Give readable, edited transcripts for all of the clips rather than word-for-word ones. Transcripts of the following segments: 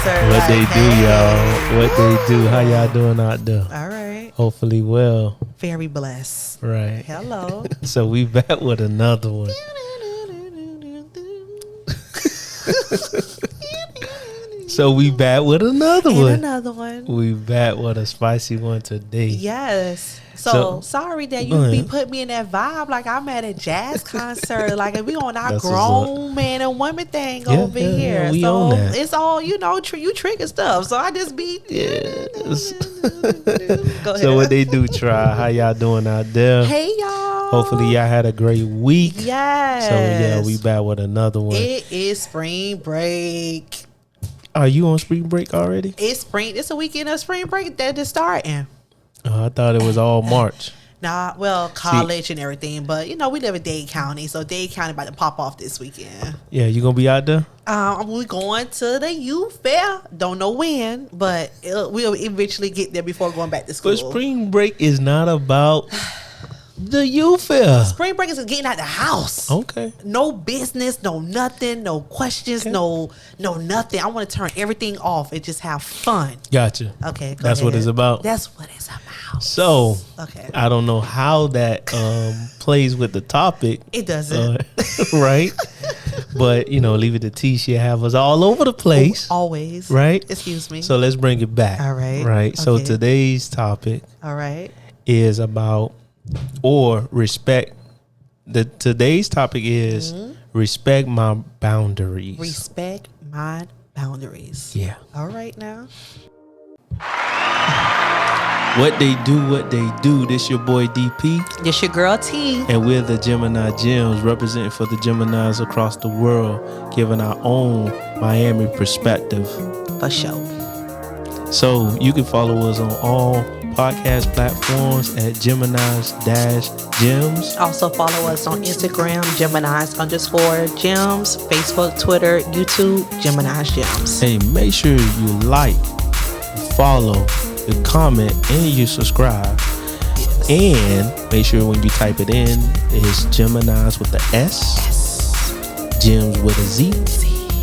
Cancer. What like, they do, hey. y'all? What they do? How y'all doing out there? All right. Hopefully well. Very blessed. Right. Hello. So we back with another one. So we back with another And one. another one. We back with a spicy one today. Yes. So sorry that go you be ahead. putting me in that vibe like I'm at a jazz concert. Like we on our That's what's grown man and woman thing Yeah, over yeah, here. yeah, we so on that. it's all, you trigger stuff. So I just be Yes. Go ahead. So what they do, try. How y'all doing out there? Hey y'all. Hopefully y'all had a great week. Yes. So yeah, we back with another one. It is spring break. Are you on spring break already? It's spring. It's a weekend of spring break that is starting. Oh, I thought it was all March. Nah, well, college and everything, but we live in Dade County, so Dade County about to pop off this weekend. Yeah, you gonna be out there? We going to the youth fair. Don't know when, but we'll eventually get there before going back to school. But spring break is not about the youth fair. Spring break is getting out the house. Okay. No business, no nothing, no questions, Okay. no nothing. I want to turn everything off and just have fun. Gotcha. Okay, go That's what ahead. it's about. That's what it's about. So, Okay. I don't know how that plays with the topic. It doesn't. Right? But, leave it to T. She'll have us all over the place. Always. Right? Excuse me. So, let's bring it back. All right. Right? So, Okay. today's topic All right. is about respect. Today's topic is respect my boundaries. Respect my boundaries. Yeah. All right now. What they do. This your boy DP. This your girl T. And we're the Geminis Gemz, representing for the Geminis across the world, giving our own Miami perspective. For sure. So you can follow us on all podcast platforms at Geminis-Gems. Also follow us on Instagram, Geminis_Gems, Facebook, Twitter, YouTube, Geminis Gems. Hey, make sure you like, follow, you comment, and you subscribe. Yes. And make sure when you type it in, it's Geminis with the S, Gems with a Z.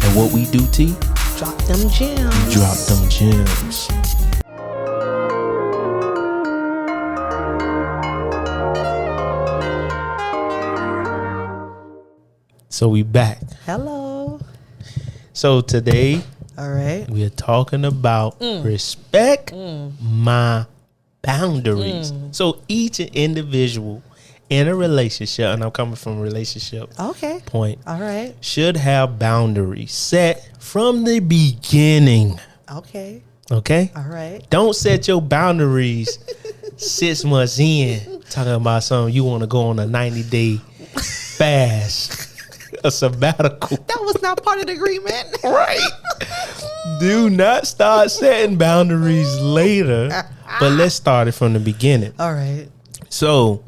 And what we do, T? Drop them gems. Drop them gems. So we back. Hello. So today All right. we are talking about respect my boundaries. So each individual in a relationship, and I'm coming from a relationship Okay. point, All right. should have boundaries set from the beginning. Okay. Okay? All right. Don't set your boundaries 6 months in, talking about something you want to go on a 90-day fast, a sabbatical. That was not part of the agreement. Right. Do not start setting boundaries later, but let's start it from the beginning. All right. So,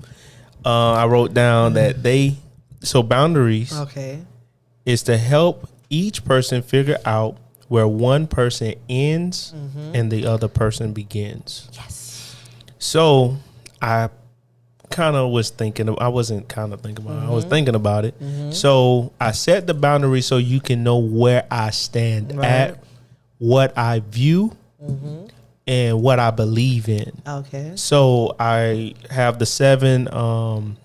I wrote down that boundaries Okay. is to help each person figure out where one person ends and the other person begins. Yes. So I kind of was thinking, I wasn't kind of thinking about it, I was thinking about it. So I set the boundary so you can know where I stand Right. at, what I view, and what I believe in. Okay. So I have the 7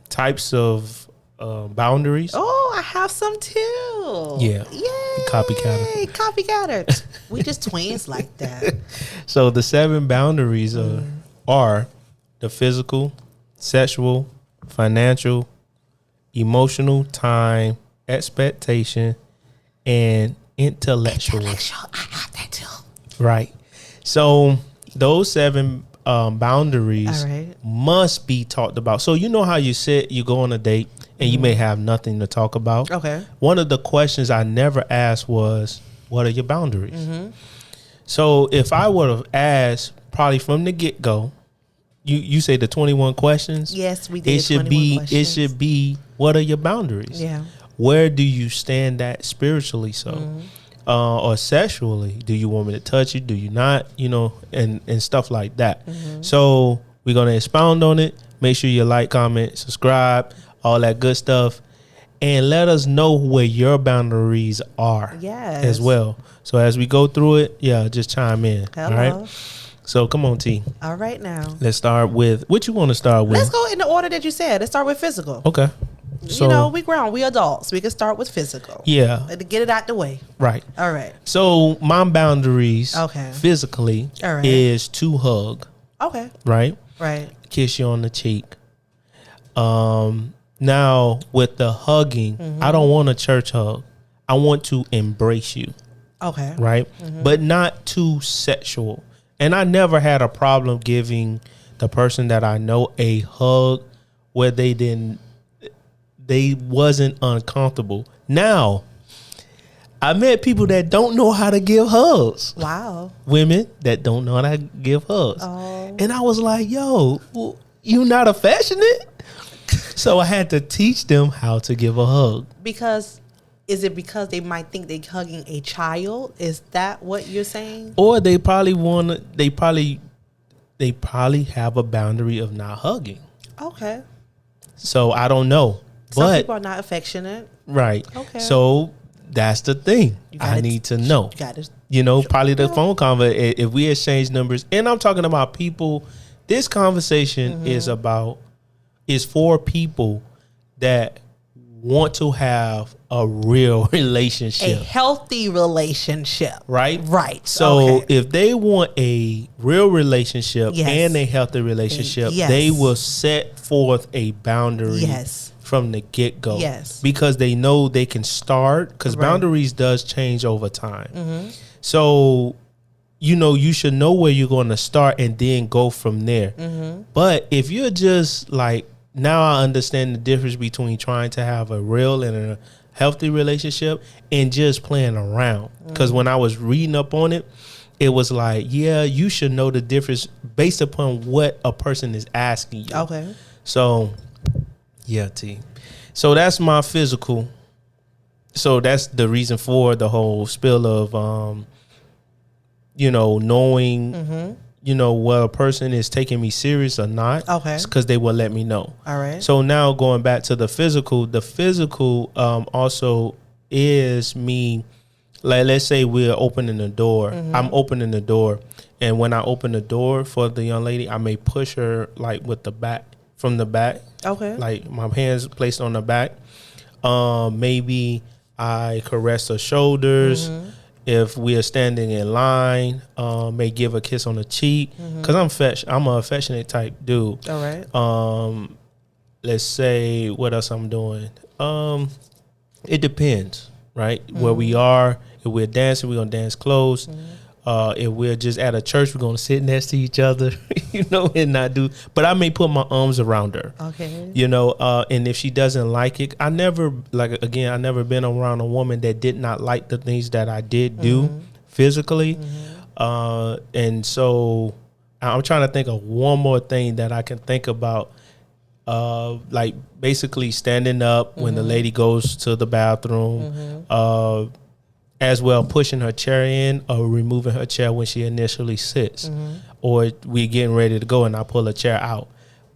types of boundaries. Oh, I have some too. Yeah. Yay. Copycatter. Copycatter. We just twins like that. So the 7 boundaries are the physical, sexual, financial, emotional, time, expectation, and intellectual. I have that too. Right. So those 7 boundaries All right. must be talked about. So you know how you go on a date and you may have nothing to talk about. Okay. One of the questions I never asked was, what are your boundaries? So if I would have asked probably from the get-go, you say the 21 questions? Yes, we did. It should 21 be questions. it should be, what are your boundaries? Yeah. Where do you stand at spiritually? So or sexually, do you want me to touch you? Do you not? And stuff like that. So we're gonna expound on it. Make sure you like, comment, subscribe, all that good stuff. and let us know where your boundaries are as well. So as we go through it, just chime in. Hello. All right. So come on, T. All right now. Let's start with what you want to start with. Let's go in the order that you said. Let's start with physical. Okay. So, we grown, we adults. We can start with physical. Yeah. To get it out the way. Right. All right. So my boundaries, physically, all right, is to hug. Okay. Right. Right. Kiss you on the cheek. Now with the hugging, I don't want a church hug. I want to embrace you. Okay. Right. But not too sexual. And I never had a problem giving the person that I know a hug where they wasn't uncomfortable. Now, I met people that don't know how to give hugs. Wow. Women that don't know how to give hugs. Oh. And I was like, yo, you not affectionate? So I had to teach them how to give a hug. Is it because they might think they're hugging a child? Is that what you're saying? Or they probably have a boundary of not hugging. Okay. So I don't know. Some people are not affectionate. Right. Okay. So that's the thing. I need to know. Probably the phone convo. If we exchange numbers, and I'm talking about people, this conversation is for people that want to have a real relationship, a healthy relationship, right? Right. So if they want a real relationship and a healthy relationship, they will set forth a boundary from the get-go. Yes. Because they know they can start, because boundaries does change over time. So, you should know where you're going to start and then go from there. But if you're just like, now I understand the difference between trying to have a real and a healthy relationship and just playing around. Because when I was reading up on it, it was like, you should know the difference based upon what a person is asking you. Okay. So, T. So that's my physical. So that's the reason for the whole spill of, knowing, whether a person is taking me serious or not. Okay. It's because they will let me know. All right. So now going back to the physical also is me, like, let's say we're opening the door. I'm opening the door. And when I open the door for the young lady, I may push her like with the back, from the back. Okay. Like my hands placed on the back. Maybe I caress her shoulders. If we are standing in line, may give a kiss on the cheek, because I'm a affectionate type dude. All right. Let's say what else I'm doing. It depends, right? Where we are. If we're dancing, we're gonna dance close. If we're just at a church, we're gonna sit next to each other, and not do. But I may put my arms around her. Okay. And if she doesn't like it, I never been around a woman that did not like the things that I did do physically. And so I'm trying to think of one more thing that I can think about. Like basically standing up when the lady goes to the bathroom. As well, pushing her chair in or removing her chair when she initially sits, or we getting ready to go and I pull a chair out.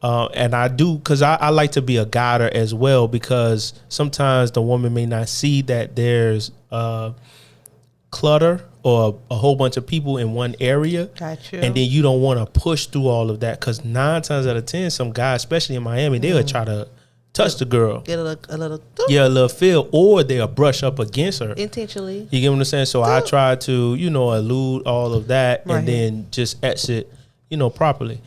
And I do, because I like to be a guider as well, because sometimes the woman may not see that there's clutter or a whole bunch of people in one area. Gotcha. And then you don't want to push through all of that, because 9 times out of 10, some guys, especially in Miami, they'll try to touch the girl. Get a little feel, or they'll brush up against her. Intentionally. You get what I'm saying? So I try to, elude all of that and then just exit, properly.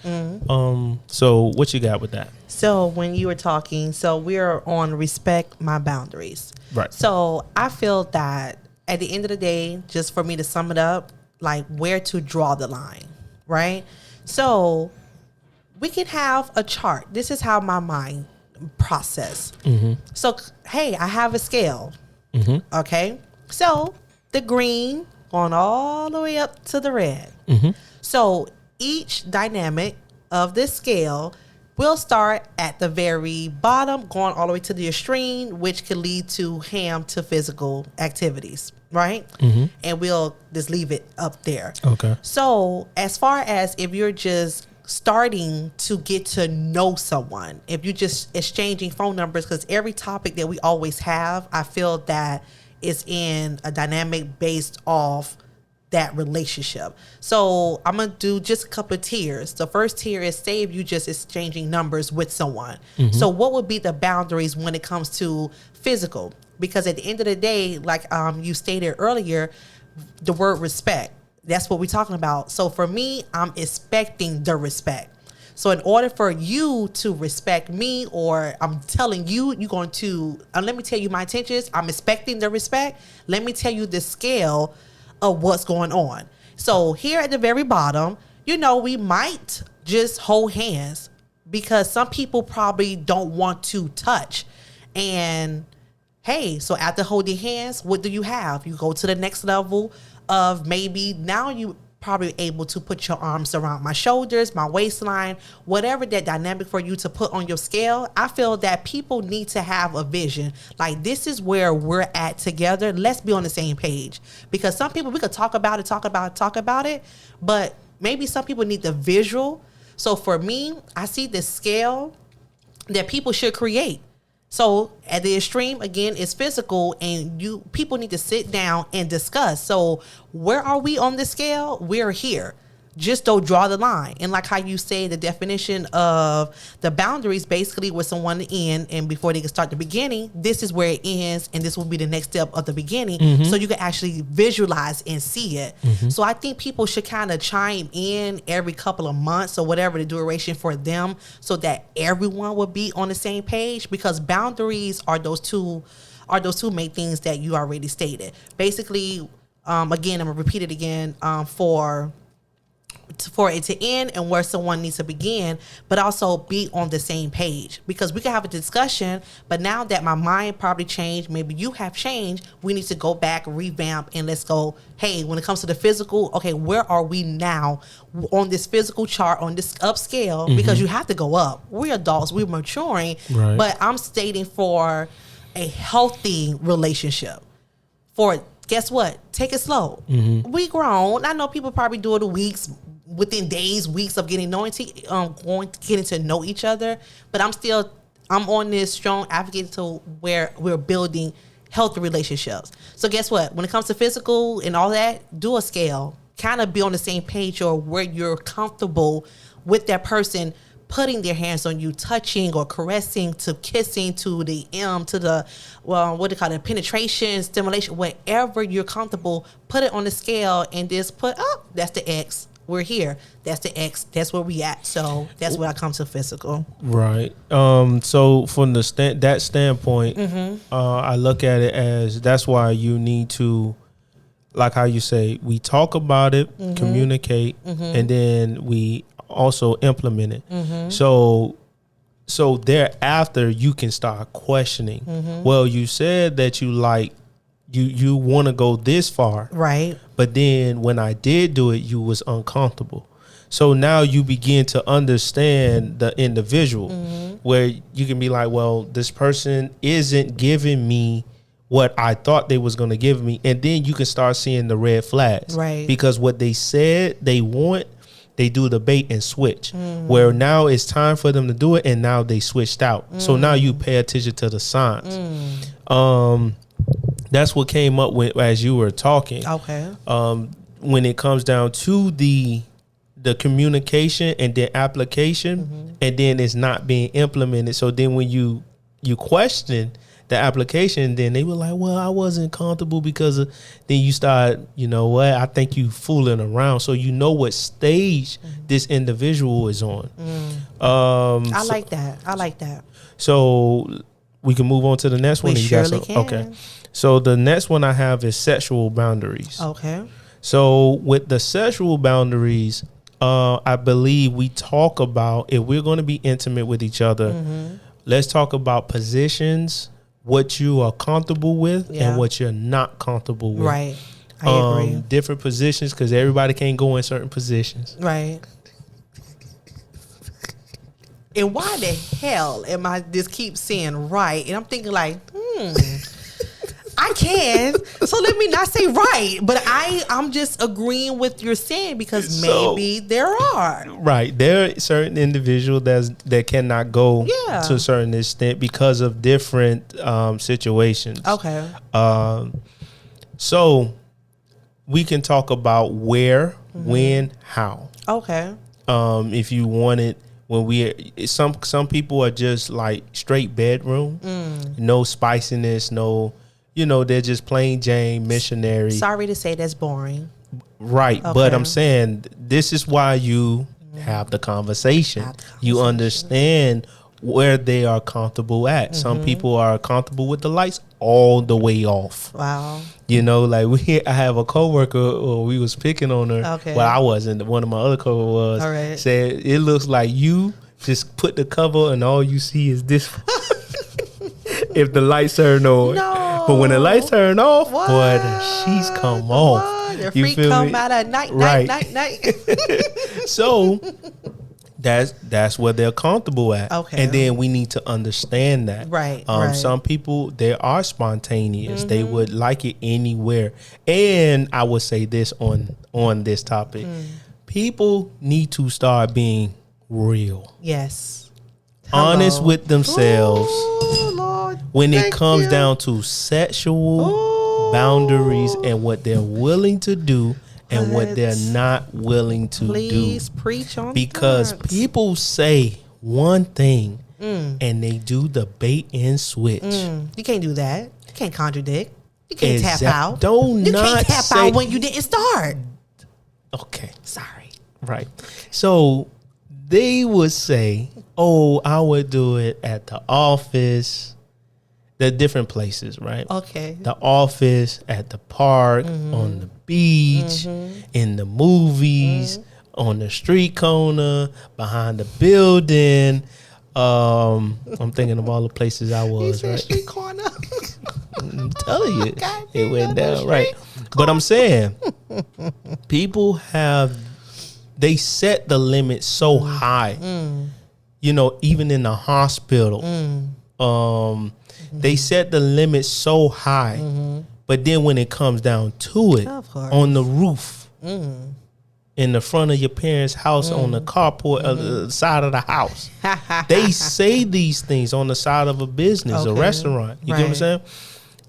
So what you got with that? So when you were talking, so we're on respect my boundaries. Right. So I feel that at the end of the day, just for me to sum it up, like where to draw the line, right? So we can have a chart. This is how my mind process. So, hey, I have a scale. Okay. So the green going all the way up to the red. So each dynamic of this scale will start at the very bottom, going all the way to the extreme, which could lead to ham to physical activities, right? And we'll just leave it up there. Okay. So as far as if you're just starting to get to know someone, if you just exchanging phone numbers, because every topic that we always have, I feel that is in a dynamic based off that relationship. So I'm gonna do just a couple of tiers. The first tier is, say if you just exchanging numbers with someone. So what would be the boundaries when it comes to physical? Because at the end of the day, like you stated earlier, the word respect, that's what we're talking about. So for me, I'm expecting the respect. So in order for you to respect me, or I'm telling you, you're going to, let me tell you my intentions, I'm expecting the respect. Let me tell you the scale of what's going on. So here at the very bottom, we might just hold hands, because some people probably don't want to touch. And hey, so after holding hands, what do you have? You go to the next level of, maybe now you probably able to put your arms around my shoulders, my waistline, whatever that dynamic for you to put on your scale. I feel that people need to have a vision. Like, this is where we're at together. Let's be on the same page. Because some people, we could talk about it, but maybe some people need the visual. So for me, I see the scale that people should create. So at the extreme, again, is physical, and people need to sit down and discuss. So where are we on the scale? We're here. Just don't draw the line. And like how you say, the definition of the boundaries, basically where someone ends, and before they can start the beginning, this is where it ends, and this will be the next step of the beginning. So you can actually visualize and see it. So I think people should kind of chime in every couple of months, or whatever the duration for them, so that everyone will be on the same page, because boundaries are those two main things that you already stated. Basically, again, I'm gonna repeat it again, for it to end and where someone needs to begin, but also be on the same page. Because we can have a discussion, but now that my mind probably changed, maybe you have changed, we need to go back, revamp, and let's go, hey, when it comes to the physical, okay, where are we now on this physical chart, on this upscale? Because you have to go up. We're adults, we're maturing, but I'm stating for a healthy relationship. For, guess what? Take it slow. We grown. I know people probably do it within days, weeks of getting to know each other. But I'm on this strong advocate to where we're building healthy relationships. So guess what? When it comes to physical and all that, do a scale. Kind of be on the same page, or where you're comfortable with that person putting their hands on you, touching or caressing, to kissing, to the penetration, stimulation, whatever you're comfortable, put it on the scale and just put up, that's the X. We're here. That's the X. That's where we at. So that's where I come to physical. Right. So from that standpoint, I look at it as, that's why you need to, like how you say, we talk about it, communicate, and then we also implement it. So thereafter you can start questioning. Well, you said that you want to go this far, right? But then when I did do it, you was uncomfortable. So now you begin to understand the individual, where you can be like, well, this person isn't giving me what I thought they was going to give me. And then you can start seeing the red flags, right? Because what they said they want, they do the bait and switch, where now it's time for them to do it, and now they switched out. So now you pay attention to the signs. That's what came up as you were talking. Okay. When it comes down to the communication and the application, and then it's not being implemented. So then when you question the application, then they were like, well, I wasn't comfortable because of, then you start, I think you fooling around. So you know what stage this individual is on. I like that. So we can move on to the next one. We surely can. Okay. So the next one I have is sexual boundaries. Okay. So with the sexual boundaries, I believe we talk about, if we're going to be intimate with each other, let's talk about positions, what you are comfortable with, and what you're not comfortable with. Right. I agree. Different positions, because everybody can't go in certain positions. Right. And why the hell am I just keep saying right? And I'm thinking like, I can. So let me not say right, but I'm just agreeing with your saying because maybe there are. Right. There are certain individuals that cannot go to a certain extent because of different situations. Okay. So we can talk about where, when, how. Okay. If you want it, some people are just like straight bedroom, no spiciness, no, they're just plain Jane missionary. Sorry to say that's boring. Right. Okay. But I'm saying this is why you have the conversation. You understand where they are comfortable at. Some people are comfortable with the lights all the way off. Wow. Like I have a coworker, or we was picking on her. Okay. Well, I wasn't. One of my other coworkers was. All right. Said it looks like you just put the cover and all you see is this. If the lights turn on. No. But when the lights turn off, what? boy, the sheets come off. The freak come out at night. So that's where they're comfortable at. Okay. And then we need to understand that. Right. Some people, they are spontaneous. They would like it anywhere. And I would say this on this topic. People need to start being real. Yes. Honest with themselves. Ooh, Lord, when it comes down to sexual boundaries and what they're willing to do and what they're not willing to do. Please preach on because that. People say one thing and they do the bait and switch. You can't do that. You can't contradict. You can't tap out. You can't tap out when you didn't start. Okay. Sorry. Right. So they would say, oh, I would do it at the office. They're different places, right? Okay. The office, at the park, on the beach, in the movies, on the street corner, behind the building. I'm thinking of all the places I was, right? Street corner. I'm telling you, it went down, right? But I'm saying, people they set the limit so high. Even in the hospital, they set the limit so high. But then when it comes down to it, on the roof, in the front of your parents' house, on the carport, the side of the house, they say these things on the side of a business, a restaurant. You get what I'm saying?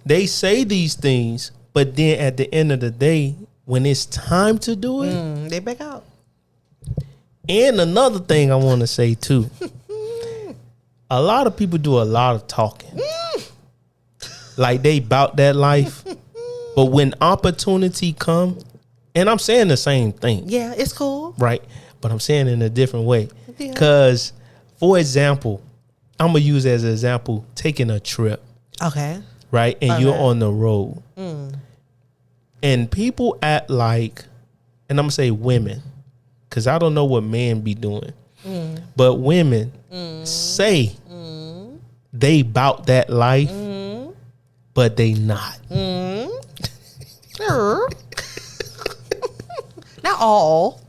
They say these things, but then at the end of the day, when it's time to do it, they back out. And another thing I want to say too, a lot of people do a lot of talking. Like they bout that life. But when opportunity come, and I'm saying the same thing. Yeah, it's cool. Right. But I'm saying it in a different way. Yeah. Because, for example, I'm going to use as an example, taking a trip. Okay. Right. And you're on the road. And people act like, and I'm going to say women, because I don't know what men be doing. But women say they bout that life, but they not. Not all.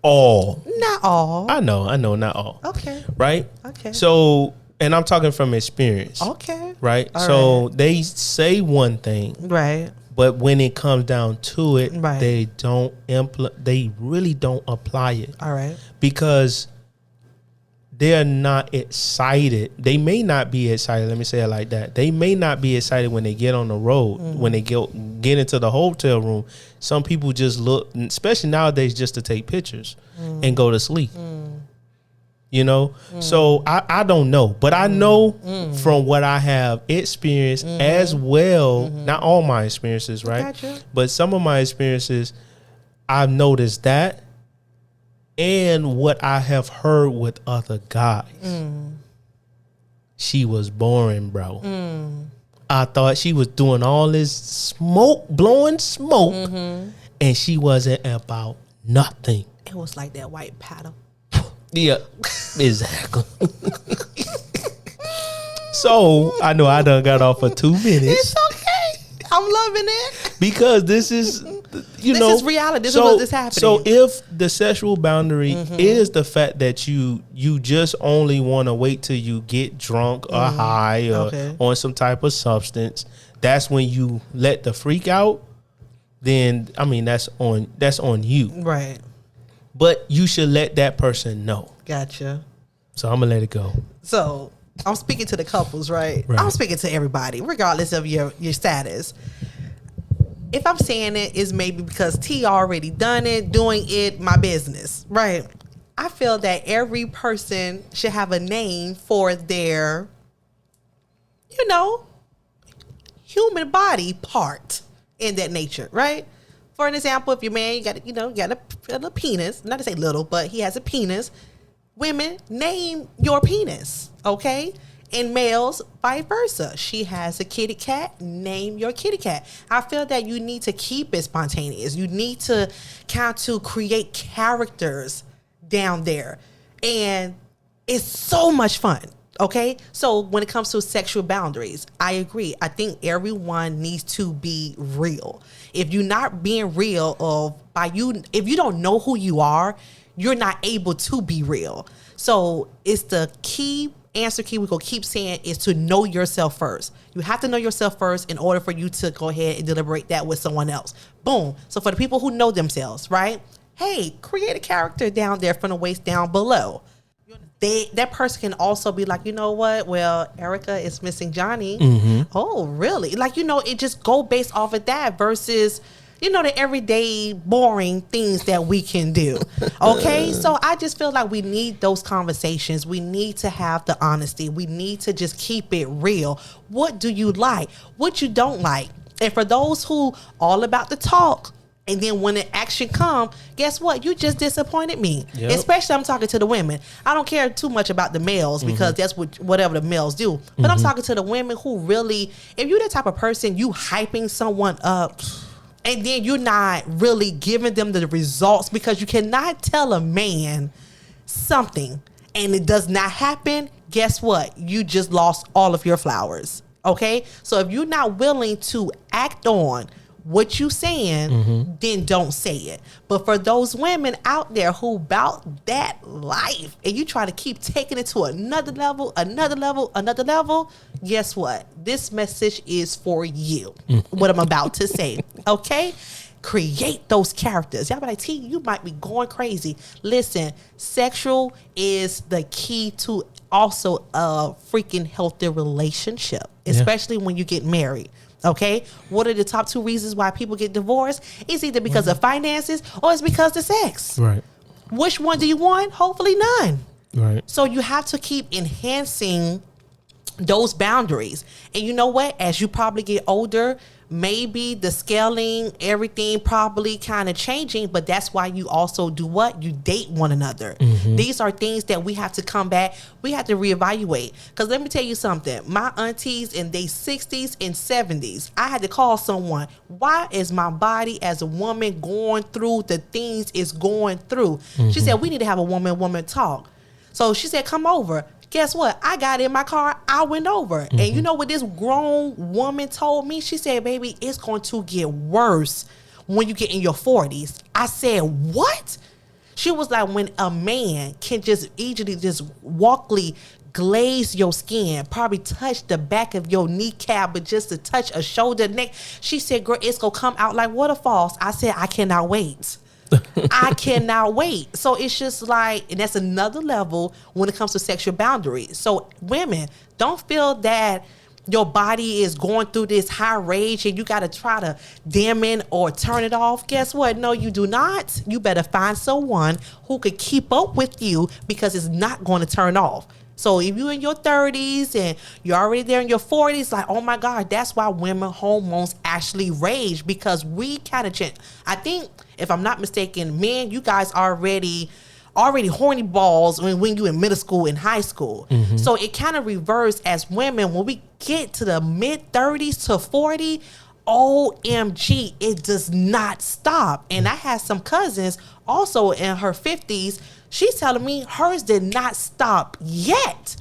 Not all. I know, not all. Okay. Right? Okay. So, and I'm talking from experience. Okay. Right? All so they say one thing. Right. But when it comes down to it, Right. they really don't apply it. All right. Because they're not excited. They may not be excited. Let me say it like that. They may not be excited when they get on the road, when they get into the hotel room. Some people just look, especially nowadays, just to take pictures and go to sleep. So I don't know, but I know from what I have experienced as well, not all my experiences, right? Gotcha. But some of my experiences, I've noticed that. And what I have heard with other guys, she was boring, bro. I thought she was doing all this blowing smoke, and she wasn't about nothing. It was like that white paddle. Yeah, exactly. So I know I done got off for 2 minutes. It's okay. I'm loving it. Because this is, this is reality. This is what is happening. So if the sexual boundary is the fact that you just only want to wait till you get drunk or high or on some type of substance, that's when you let the freak out, then I mean that's on you. Right. But you should let that person know. Gotcha. So I'm gonna let it go. So I'm speaking to the couples, right? Right. I'm speaking to everybody, regardless of your status. If I'm saying it, is maybe because T already done it, doing it, my business, right? I feel that every person should have a name for their, human body part in that nature, right? For an example, if your man, you got a little penis, not to say little, but he has a penis. Women, name your penis, okay? And males, vice versa. She has a kitty cat, name your kitty cat. I feel that you need to keep it spontaneous. You need to create characters down there. And it's so much fun, okay? So when it comes to sexual boundaries, I agree. I think everyone needs to be real. If you're not being real, if you don't know who you are, you're not able to be real. So it's the key answer key we're going to keep saying is to know yourself first. You have to know yourself first in order for you to go ahead and deliberate that with someone else. Boom. So for the people who know themselves, right? Hey, create a character down there from the waist down below. That person can also be like, you know what? Well, Erica is missing Johnny. Mm-hmm. Oh, really? Like, it just go based off of that versus the everyday boring things that we can do. Okay? So I just feel like we need those conversations. We need to have the honesty. We need to just keep it real. What do you like? What you don't like? And for those who all about the talk, and then when the action come, guess what? You just disappointed me. Yep. Especially I'm talking to the women. I don't care too much about the males because that's whatever the males do. But I'm talking to the women who really, if you're the type of person, you hyping someone up, and then you're not really giving them the results, because you cannot tell a man something and it does not happen. Guess what? You just lost all of your flowers. Okay? So if you're not willing to act on what you saying, then don't say it. But for those women out there who bout that life and you try to keep taking it to another level, guess what? This message is for you. What I'm about to say. Okay? Create those characters. Y'all be like, T, you might be going crazy. Listen, sexual is the key to also a freaking healthy relationship, especially when you get married. Okay, what are the top 2 reasons why people get divorced? It's either because of finances or it's because of sex. Right. Which one do you want? Hopefully none. Right. So you have to keep enhancing those boundaries. And you know what? As you probably get older, maybe the scaling, everything probably kind of changing, but that's why you also do what? You date one another. These are things that we have to come back. We have to reevaluate. Because let me tell you something. My aunties in their 60s and 70s, I had to call someone. Why is my body as a woman going through the things it's going through? She said, we need to have a woman talk. So she said, come over. Guess what? I got in my car. I went over. And you know what this grown woman told me? She said, baby, it's going to get worse when you get in your 40s. I said, what? She was like, when a man can just easily just walkly glaze your skin, probably touch the back of your kneecap, but just to touch a shoulder, neck. She said, girl, it's going to come out like waterfalls. I said, I cannot wait. I cannot wait. So it's just like, and that's another level when it comes to sexual boundaries. So women, don't feel that your body is going through this high rage and you got to try to dim in or turn it off. Guess what? No, you do not. You better find someone who could keep up with you, because it's not going to turn off. So if you're in your 30s and you're already there in your 40s, like, oh my God, that's why women hormones actually rage, because we kind of change. I think, if I'm not mistaken, men, you guys already horny balls when you in middle school and high school. So it kind of reverses as women. When we get to the mid 30s to 40, OMG, it does not stop. And I had some cousins also in her 50s. She's telling me hers did not stop yet.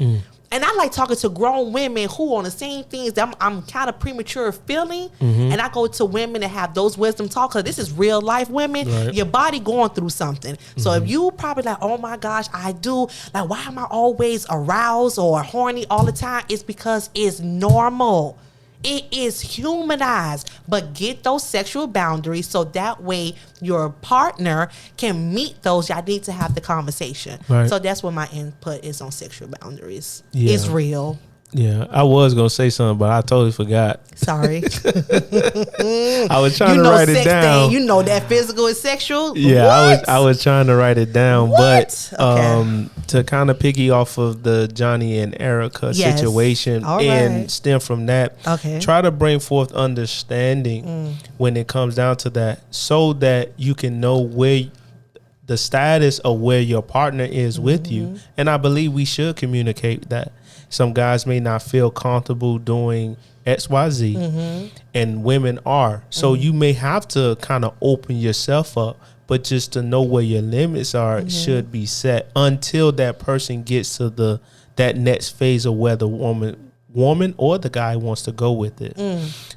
And I like talking to grown women who on the same things that I'm kind of premature feeling. And I go to women that have those wisdom talks, because this is real life women. Right. Your body going through something. So if you probably like, oh my gosh, I do. Like, why am I always aroused or horny all the time? It's because it's normal. It is humanized. But get those sexual boundaries so that way your partner can meet those. Y'all need to have the conversation. Right. So that's what my input is on sexual boundaries. Yeah. It's real. Yeah, I was gonna say something, but I totally forgot. Sorry. I was trying to write it down. You know that physical is sexual. Yeah, What? I was trying to write it down, What? but to kind of piggy off of the Johnny and Erica Yes. situation All and right. stem from that, try to bring forth understanding when it comes down to that, so that you can know where the status of where your partner is with you. And I believe we should communicate that. Some guys may not feel comfortable doing XYZ, and women are. So you may have to kind of open yourself up, but just to know where your limits are should be set until that person gets to that next phase of where the woman or the guy wants to go with it.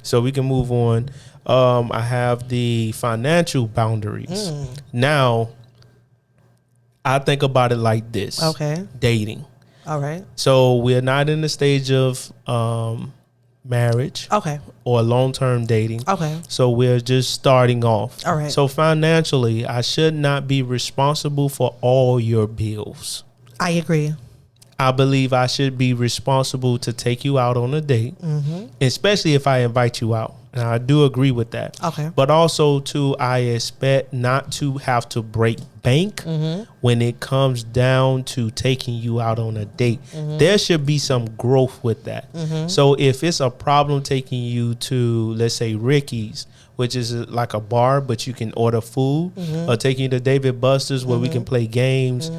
So we can move on. I have the financial boundaries. Now, I think about it like this. Okay. Dating. All right. So we're not in the stage of marriage. Okay. Or long-term dating. Okay. So we're just starting off. All right. So financially, I should not be responsible for all your bills. I agree. I believe I should be responsible to take you out on a date, especially if I invite you out. And I do agree with that. Okay. But also, too, I expect not to have to break bank when it comes down to taking you out on a date. There should be some growth with that. So if it's a problem taking you to, let's say, Ricky's, which is like a bar, but you can order food, or taking you to David Buster's where we can play games,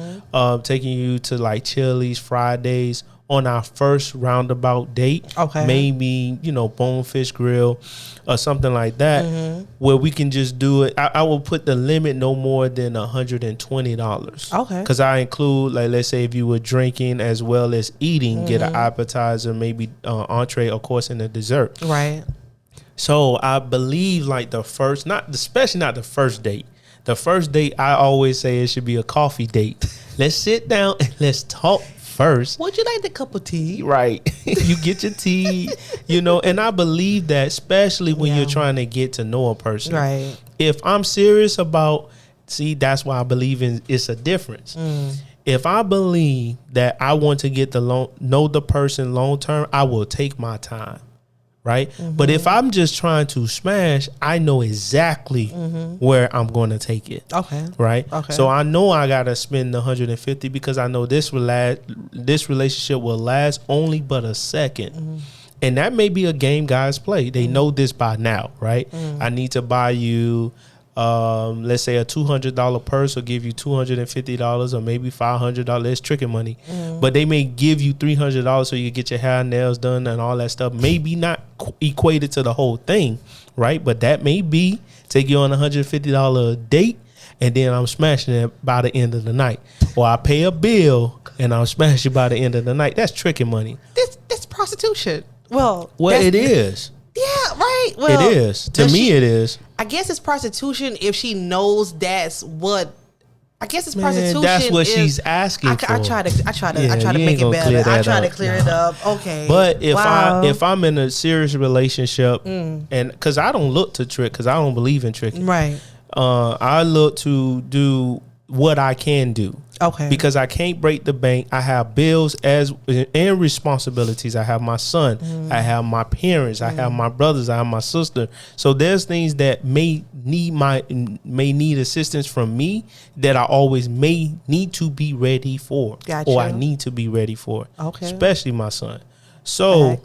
taking you to like Chili's, Fridays on our first roundabout date, maybe, Bonefish Grill or something like that, where we can just do it. I will put the limit no more than $120. Okay. Because I include, like, let's say if you were drinking as well as eating, get an appetizer, maybe entree, of course, and a dessert. Right. So I believe like especially not the first date. The first date, I always say it should be a coffee date. Let's sit down and let's talk first. Would you like the cup of tea? Right. You get your tea, and I believe that, especially when you're trying to get to know a person. Right. If I'm serious that's why I believe it's a difference. If I believe that I want to get to know the person long term, I will take my time. Right. But if I'm just trying to smash, I know exactly where I'm going to take it. Okay. Right. Okay. So I know I got to spend the $150 because I know this relationship will last only but a second. And that may be a game guys play. They know this by now. Right. I need to buy you, let's say a $200 purse will give you $250 or maybe $500. It's tricking money. But they may give you $300 so you get your hair and nails done and all that stuff. Maybe not equated to the whole thing, right? But that may be take you on a $150 date and then I'm smashing it by the end of the night. Or I pay a bill and I'll smash it by the end of the night. That's tricking money. That's prostitution. Well, it is. Yeah, right. Well, it is. To me, it is. I guess it's prostitution if she knows that's what. I guess it's prostitution. That's what she's asking for. I try to make it better. I try to clear it up. Okay. But if I'm in a serious relationship, and because I don't look to trick, because I don't believe in tricking. Right. I look to do what I can do. Okay. Because I can't break the bank. I have bills and responsibilities. I have my son. I have my parents. I have my brothers. I have my sister. So there's things that may need assistance from me that I always may need to be ready for. Gotcha. Or I need to be ready for. Okay. Especially my son. So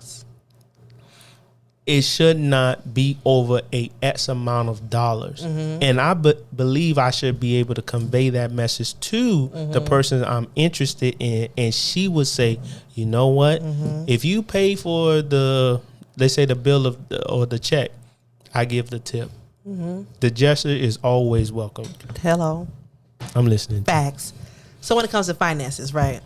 it should not be over a X amount of dollars. And I believe I should be able to convey that message to the person I'm interested in. And she would say, you know what? If you pay for let's say the bill or the check, I give the tip. The gesture is always welcome. Hello. I'm listening. Facts. So when it comes to finances, right?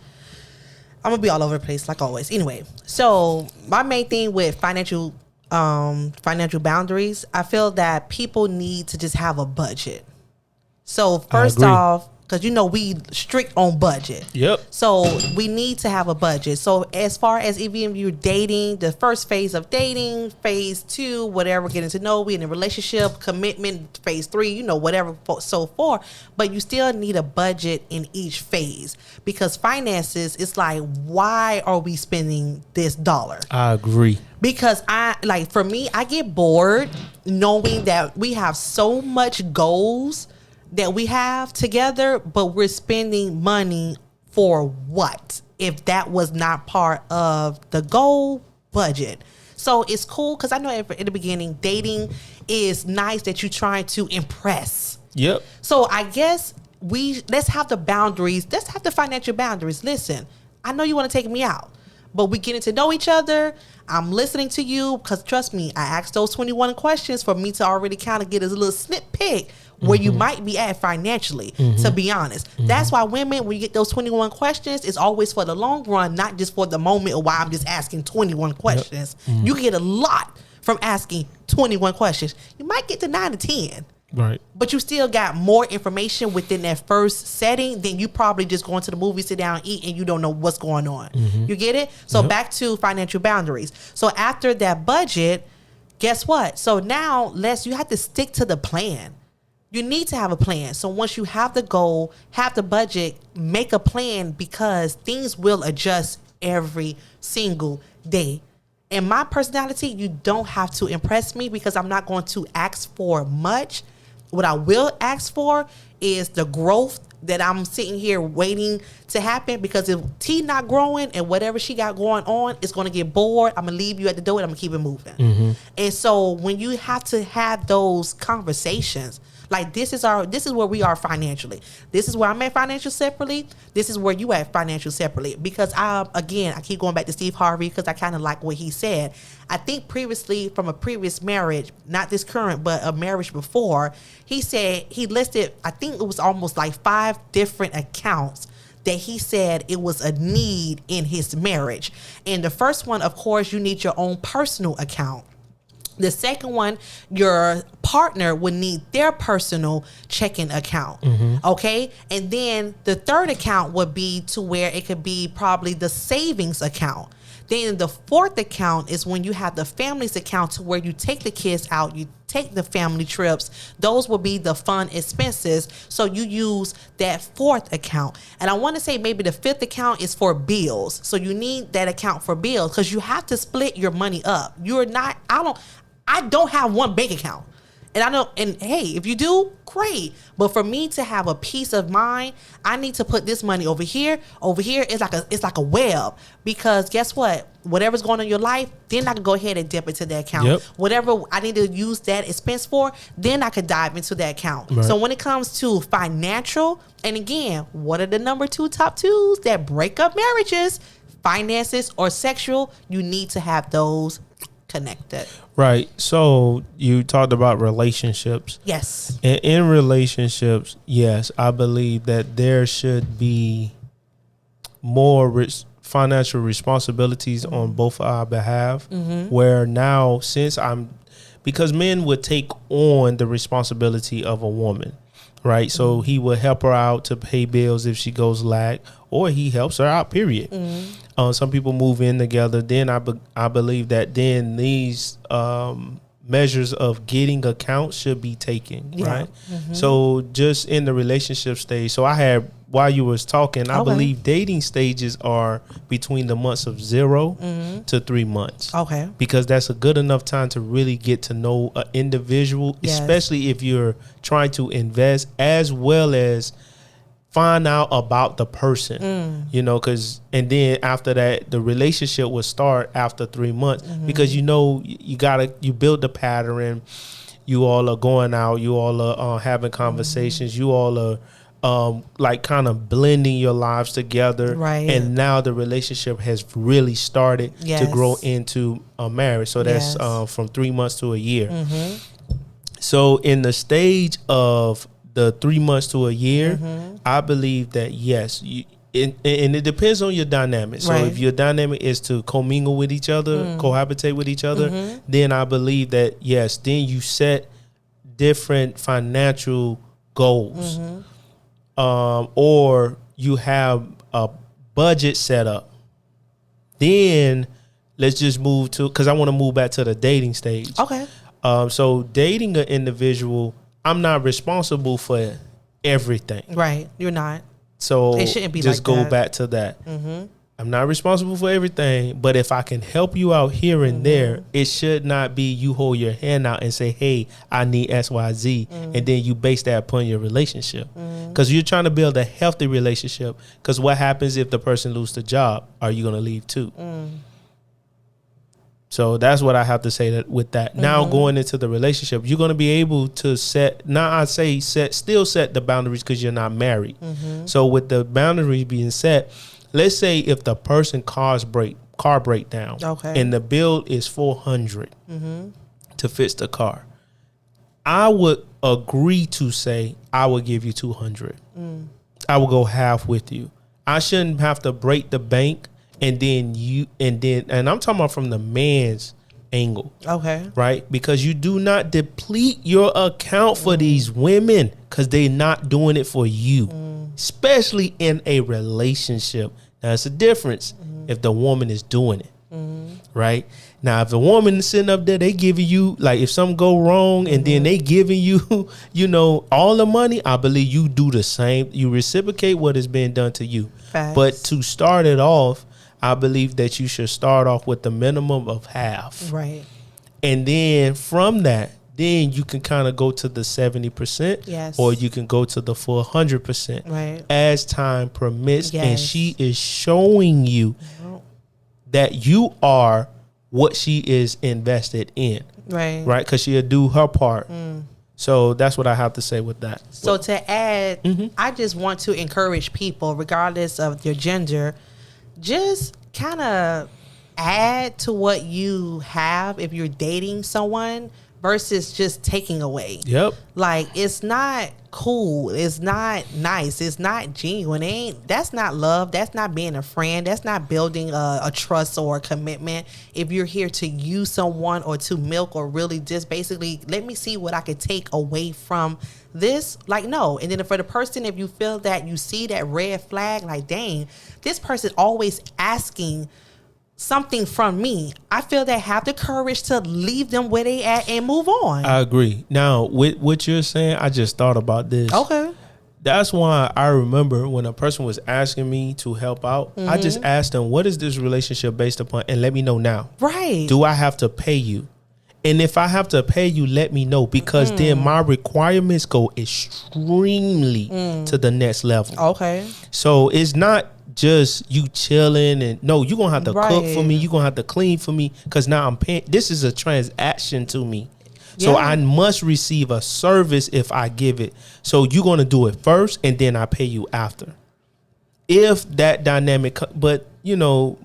I'm going to be all over the place like always. Anyway, so my main thing with financial boundaries, I feel that people need to just have a budget. So first off, because we strict on budget. Yep. So we need to have a budget. So as far as even if you're dating, the first phase of dating, phase 2, whatever, getting to know, we in a relationship, commitment, phase 3, whatever, so forth. But you still need a budget in each phase, because finances, it's like, why are we spending this dollar? I agree. Because for me, I get bored knowing that we have so much goals that we have together, but we're spending money for what if that was not part of the goal budget? So it's cool, because I know in the beginning, dating is nice that you're trying to impress. Yep. So I guess let's have the boundaries. Let's have the financial boundaries. Listen, I know you want to take me out, but we getting to know each other. I'm listening to you, because trust me, I asked those 21 questions for me to already kind of get a little snippet where you might be at financially, to be honest. That's why women, when you get those 21 questions, it's always for the long run, not just for the moment or why I'm just asking 21 questions. You can get a lot from asking 21 questions. You might get to 9 to 10. Right. But you still got more information within that first setting than you probably just going to the movie, sit down, eat, and you don't know what's going on. You get it? So back to financial boundaries. So after that budget, guess what? So now you have to stick to the plan. You need to have a plan. So once you have the goal, have the budget, make a plan, because things will adjust every single day. In my personality, you don't have to impress me, because I'm not going to ask for much. What I will ask for is the growth that I'm sitting here waiting to happen, because if T not growing and whatever she got going on, it's going to get bored. I'm going to leave you at the door and I'm going to keep it moving. And so when you have to have those conversations, like this is where we are financially. This is where I'm at financial separately. This is where you at financial separately. Because I keep going back to Steve Harvey, because I kind of like what he said. I think previously, from a previous marriage, not this current, but a marriage before, he said he listed, I think it was almost like 5 different accounts that he said it was a need in his marriage. And the first one, of course, you need your own personal account. The second one, your partner would need their personal checking account. Okay. And then the third account would be to where it could be probably the savings account. Then the fourth account is when you have the family's account, to where you take the kids out, you take the family trips. Those will be the fun expenses. So you use that fourth account. And I want to say maybe the fifth account is for bills. So you need that account for bills, because you have to split your money up. I don't have one bank account. And hey, if you do, great. But for me to have a peace of mind, I need to put this money over here. It's like a web, because guess what? Whatever's going on in your life, then I can go ahead and dip into that account. Whatever I need to use that expense for, then I could dive into that account. Right. So when it comes to financial, and again, what are the number 2 top 2s that break up marriages? Finances or sexual. You need to have those connected. Right. So you talked about relationships. Yes. And in relationships, yes, I believe that there should be more financial responsibilities on both our behalf. Where now, because men would take on the responsibility of a woman, right? So he will help her out to pay bills if she goes lack, or he helps her out, period. Some people move in together. Then I believe that then these measures of getting accounts should be taken, right? So just in the relationship stage. So while you was talking, I believe dating stages are between the months of 0 to 3 months. Okay. Because that's a good enough time to really get to know an individual, especially if you're trying to invest, as well as find out about the person, and then after that, the relationship will start after 3 months, because you build the pattern. You all are going out, you all are having conversations, you all are like kind of blending your lives together, right? And now the relationship has really started to grow into a marriage. So that's from 3 months to a year. So in the stage of the 3 months to a year, I believe that yes, and it depends on your dynamic. So if your dynamic is to commingle with each other, cohabitate with each other, then I believe that yes, then you set different financial goals. or you have a budget set up, then let's just move to, because I want to move back to the dating stage. Okay. So dating an individual, I'm not responsible for everything. Right. You're not. So it shouldn't be just like go that. back to that. I'm not responsible for everything, but if I can help you out here and there, it should not be you hold your hand out and say, hey, I need XYZ. And then you base that upon your relationship. Because you're trying to build a healthy relationship. Because what happens if the person loses the job? Are you going to leave too? So that's what I have to say with that. Now going into the relationship, you're going to be able to set, now I say still set the boundaries because you're not married. So with the boundaries being set, let's say if the person car breakdown, and the bill is $400 to fix the car, I would agree to say I would give you $200. I will go half with you. I shouldn't have to break the bank. And I'm talking about from the man's angle. Okay. Right? Because you do not deplete your account for these women because they're not doing it for you, especially in a relationship. Now, it's a difference if the woman is doing it. Right? Now, if a woman is sitting up there, they giving you, like, if something go wrong and then they giving you, all the money, I believe you do the same. You reciprocate what is being done to you. Facts. But to start it off, I believe that you should start off with the minimum of half. Right. And then from that, then you can kind of go to the 70%. Yes. Or you can go to the full 100%. Right. As time permits. Yes. And she is showing you that you are what she is invested in. Right. Right. Because she'll do her part. So that's what I have to say with that. So to add, I just want to encourage people, regardless of their gender, just kind of add to what you have if you're dating someone versus just taking away. Yep. Like, it's not cool. It's not nice. It's not genuine. That's not love. That's not being a friend. That's not building a trust or a commitment. If you're here to use someone or to milk or really just basically let me see what I could take away from this, like, no. And then for the person, if you feel that you see that red flag, like, dang, this person always asking something from me, I feel they have the courage to leave them where they at and move on. I agree. Now, with what you're saying, I just thought about this. Okay. That's why I remember when a person was asking me to help out, I just asked them, what is this relationship based upon? And let me know now. Right. Do I have to pay you? And if I have to pay you, let me know, because then my requirements go extremely to the next level. Okay. So it's not just you chilling and no, you're going to have to cook for me. You're going to have to clean for me because now I'm paying. This is a transaction to me. Yeah. So I must receive a service if I give it. So you're going to do it first and then I pay you after. If that dynamic, but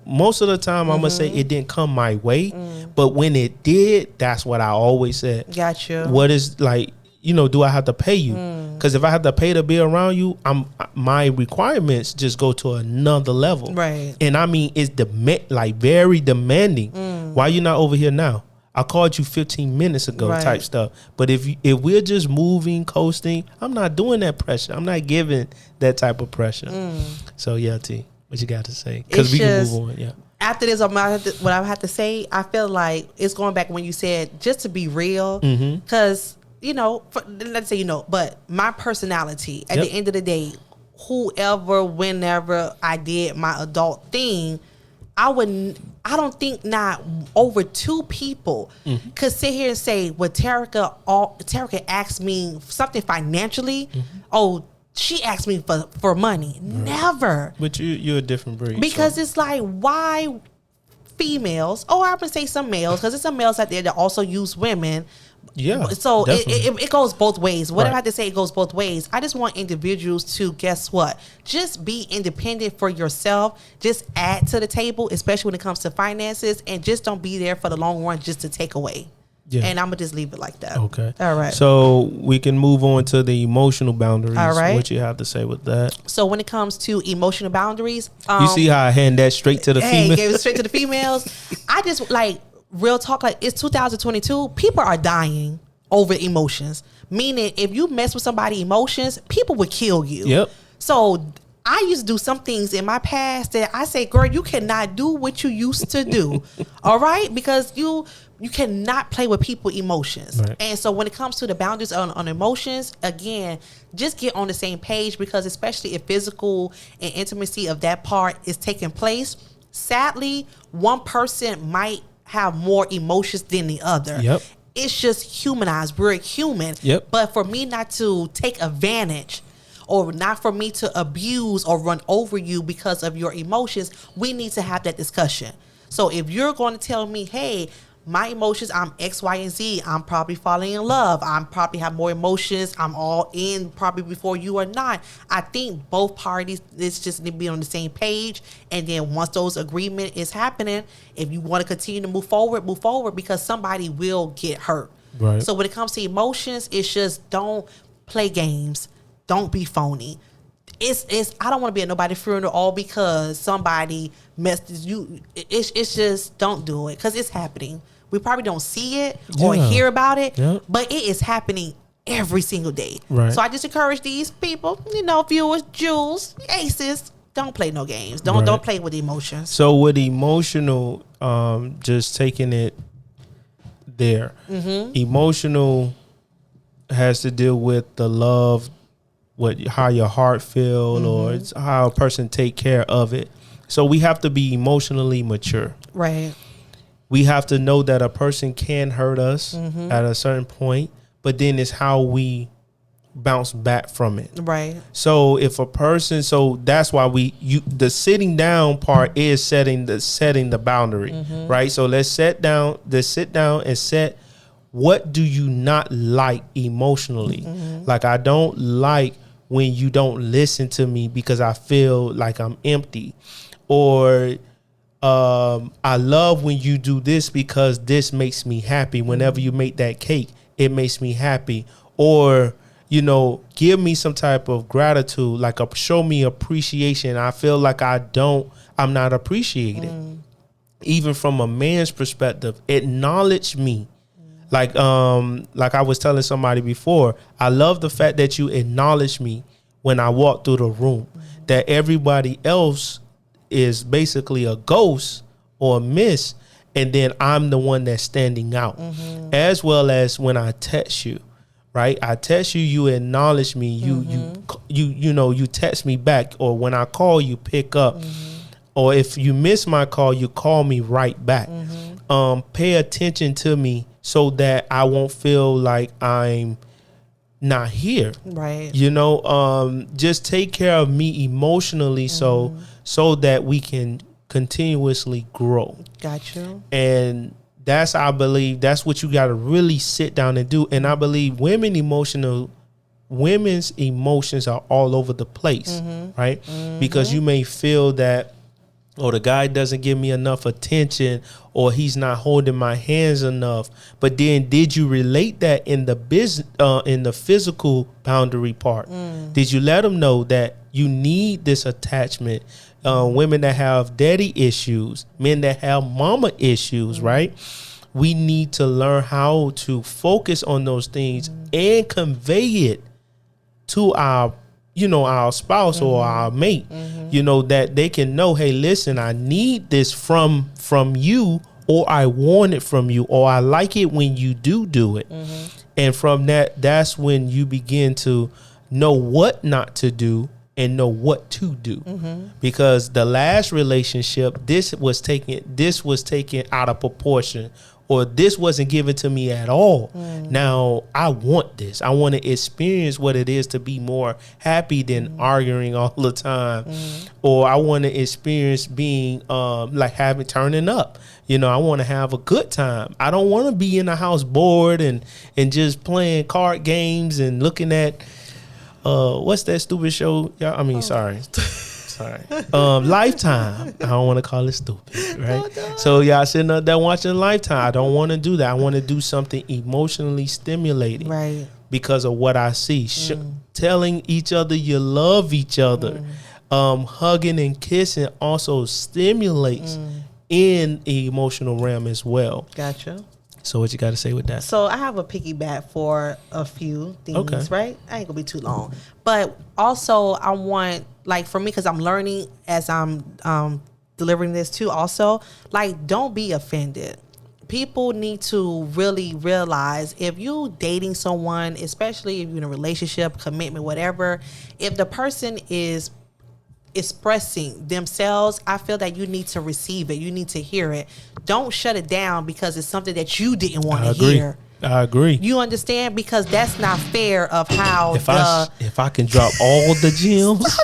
most of the time I'm going to say it didn't come my way. But when it did, that's what I always said. Gotcha. What is like, do I have to pay you? Because if I have to pay to be around you, my requirements just go to another level. Right. And I mean, it's very demanding. Why you not over here now? I called you 15 minutes ago, type stuff. But if we're just moving, coasting, I'm not doing that pressure. I'm not giving that type of pressure. So yeah, T, what you got to say? Because we can move on. Yeah. After this, what I have to say, I feel like it's going back when you said just to be real, because let's say but my personality at the end of the day, whenever I did my adult thing, I don't think not over two people could sit here and say, well, Terica asked me something financially. Oh, she asked me for money. Right. Never. But you're a different breed. Because it's like, why females, or I would say some males, because there's some males out there that also use women. Yeah. So it goes both ways. What I have to say, it goes both ways. I just want individuals to, guess what? Just be independent for yourself. Just add to the table, especially when it comes to finances, and just don't be there for the long run just to take away. Yeah. And I'm going to just leave it like that. Okay. All right. So we can move on to the emotional boundaries. All right. What you have to say with that? So when it comes to emotional boundaries. You see how I hand that straight to the females? Gave it straight to the females. I just real talk, it's 2022. People are dying over emotions. Meaning if you mess with somebody's emotions, people would kill you. Yep. So I used to do some things in my past that I say, girl, you cannot do what you used to do. All right? Because you cannot play with people's emotions. Right. And so when it comes to the boundaries on emotions, again, just get on the same page, because especially if physical and intimacy of that part is taking place, sadly, one person might have more emotions than the other. Yep. It's just humanized. We're human. Yep. But for me not to take advantage, or not for me to abuse or run over you because of your emotions, we need to have that discussion. So if you're going to tell me, hey, my emotions, I'm X, Y, and Z, I'm probably falling in love, I'm probably have more emotions, I'm all in probably before you are not. I think both parties, it's just need to be on the same page. And then once those agreement is happening, if you want to continue to move forward, because somebody will get hurt. Right. So when it comes to emotions, it's just don't play games. Don't be phony. It's I don't want to be at nobody's funeral all because somebody messed you. It's just don't do it, because it's happening. We probably don't see it or hear about it, but it is happening every single day. Right. So I just encourage these people, viewers, Jules, aces, don't play no games. Don't play with emotions. So with emotional, just taking it there, emotional has to deal with the love, how your heart feel, or it's how a person take care of it. So we have to be emotionally mature. Right. We have to know that a person can hurt us at a certain point, but then it's how we bounce back from it. Right. So if a person, so that's why the sitting down part is setting the boundary, right? So let's sit down and set, what do you not like emotionally? Like, I don't like when you don't listen to me because I feel like I'm empty, or I love when you do this because this makes me happy. Whenever you make that cake, it makes me happy. Or, give me some type of gratitude, like show me appreciation. I feel like I'm not appreciated. Even from a man's perspective, acknowledge me. Like I was telling somebody before, I love the fact that you acknowledge me when I walk through the room, that everybody else is basically a ghost or a miss, and then I'm the one that's standing out. As well as when I text you, right? I text you, you acknowledge me, you text me back, or when I call, you pick up. Or if you miss my call, you call me right back. Pay attention to me so that I won't feel like I'm not here. Right. Just take care of me emotionally so that we can continuously grow. Got you. And I believe that's what you got to really sit down and do. And I believe women's emotions are all over the place, right? Because you may feel that, the guy doesn't give me enough attention, or he's not holding my hands enough. But then, did you relate that in the business, in the physical boundary part? Did you let them know that you need this attachment? Women that have daddy issues, men that have mama issues, right? We need to learn how to focus on those things and convey it to our spouse or our mate, that they can know, hey, listen, I need this from you, or I want it from you, or I like it when you do it. And from that's when you begin to know what not to do and know what to do. Because the last relationship, this was taken out of proportion, or this wasn't given to me at all. Now I want this. I want to experience what it is to be more happy than arguing all the time. Or I want to experience being turning up. I want to have a good time. I don't want to be in the house bored and just playing card games and looking at what's that stupid show? Sorry. Lifetime. I don't want to call it stupid, right? So y'all sitting up there watching Lifetime. I don't want to do that. I want to do something emotionally stimulating, right? Because of what I see. Telling each other you love each other, hugging and kissing also stimulates in the emotional realm as well. Gotcha. So what you got to say with that? So I have a piggyback for a few things, Okay. right? I ain't gonna be too long, but also I want, like, for me, because I'm learning as I'm delivering this too. Also, like, don't be offended. People need to really realize, if you dating someone, especially if you're in a relationship, commitment, whatever, if the person is expressing themselves, I feel that you need to receive it. You need to hear it. Don't shut it down because it's something that you didn't want to hear. I agree. You understand? Because that's not fair of how If I can drop all the gems.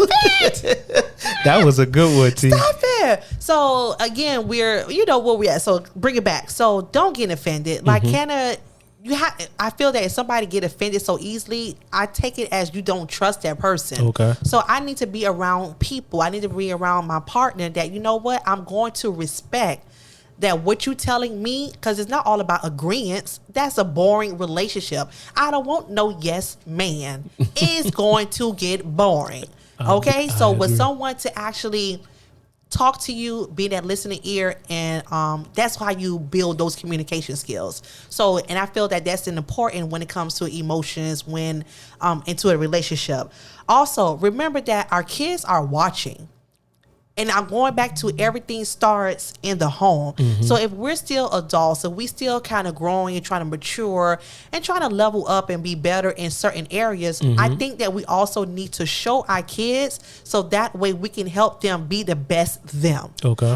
That was a good one, T. Stop it. So again, we're, you know where we at. So bring it back. So don't get offended. Like, I feel that if somebody get offended so easily, I take it as you don't trust that person. Okay. So I need to be around people. I need to be around my partner that, you know what, I'm going to respect that what you telling me, because it's not all about agreements. That's a boring relationship. I don't want no yes man. It's going to get boring. Okay. So with someone to actually talk to you, be that listening ear, and that's how you build those communication skills. So, and I feel that that's important when it comes to emotions, when into a relationship. Also, remember that our kids are watching. And I'm going back to everything starts in the home. So if we're still adults, if we still kind of growing and trying to mature and trying to level up and be better in certain areas, I think that we also need to show our kids, so that way we can help them be the best them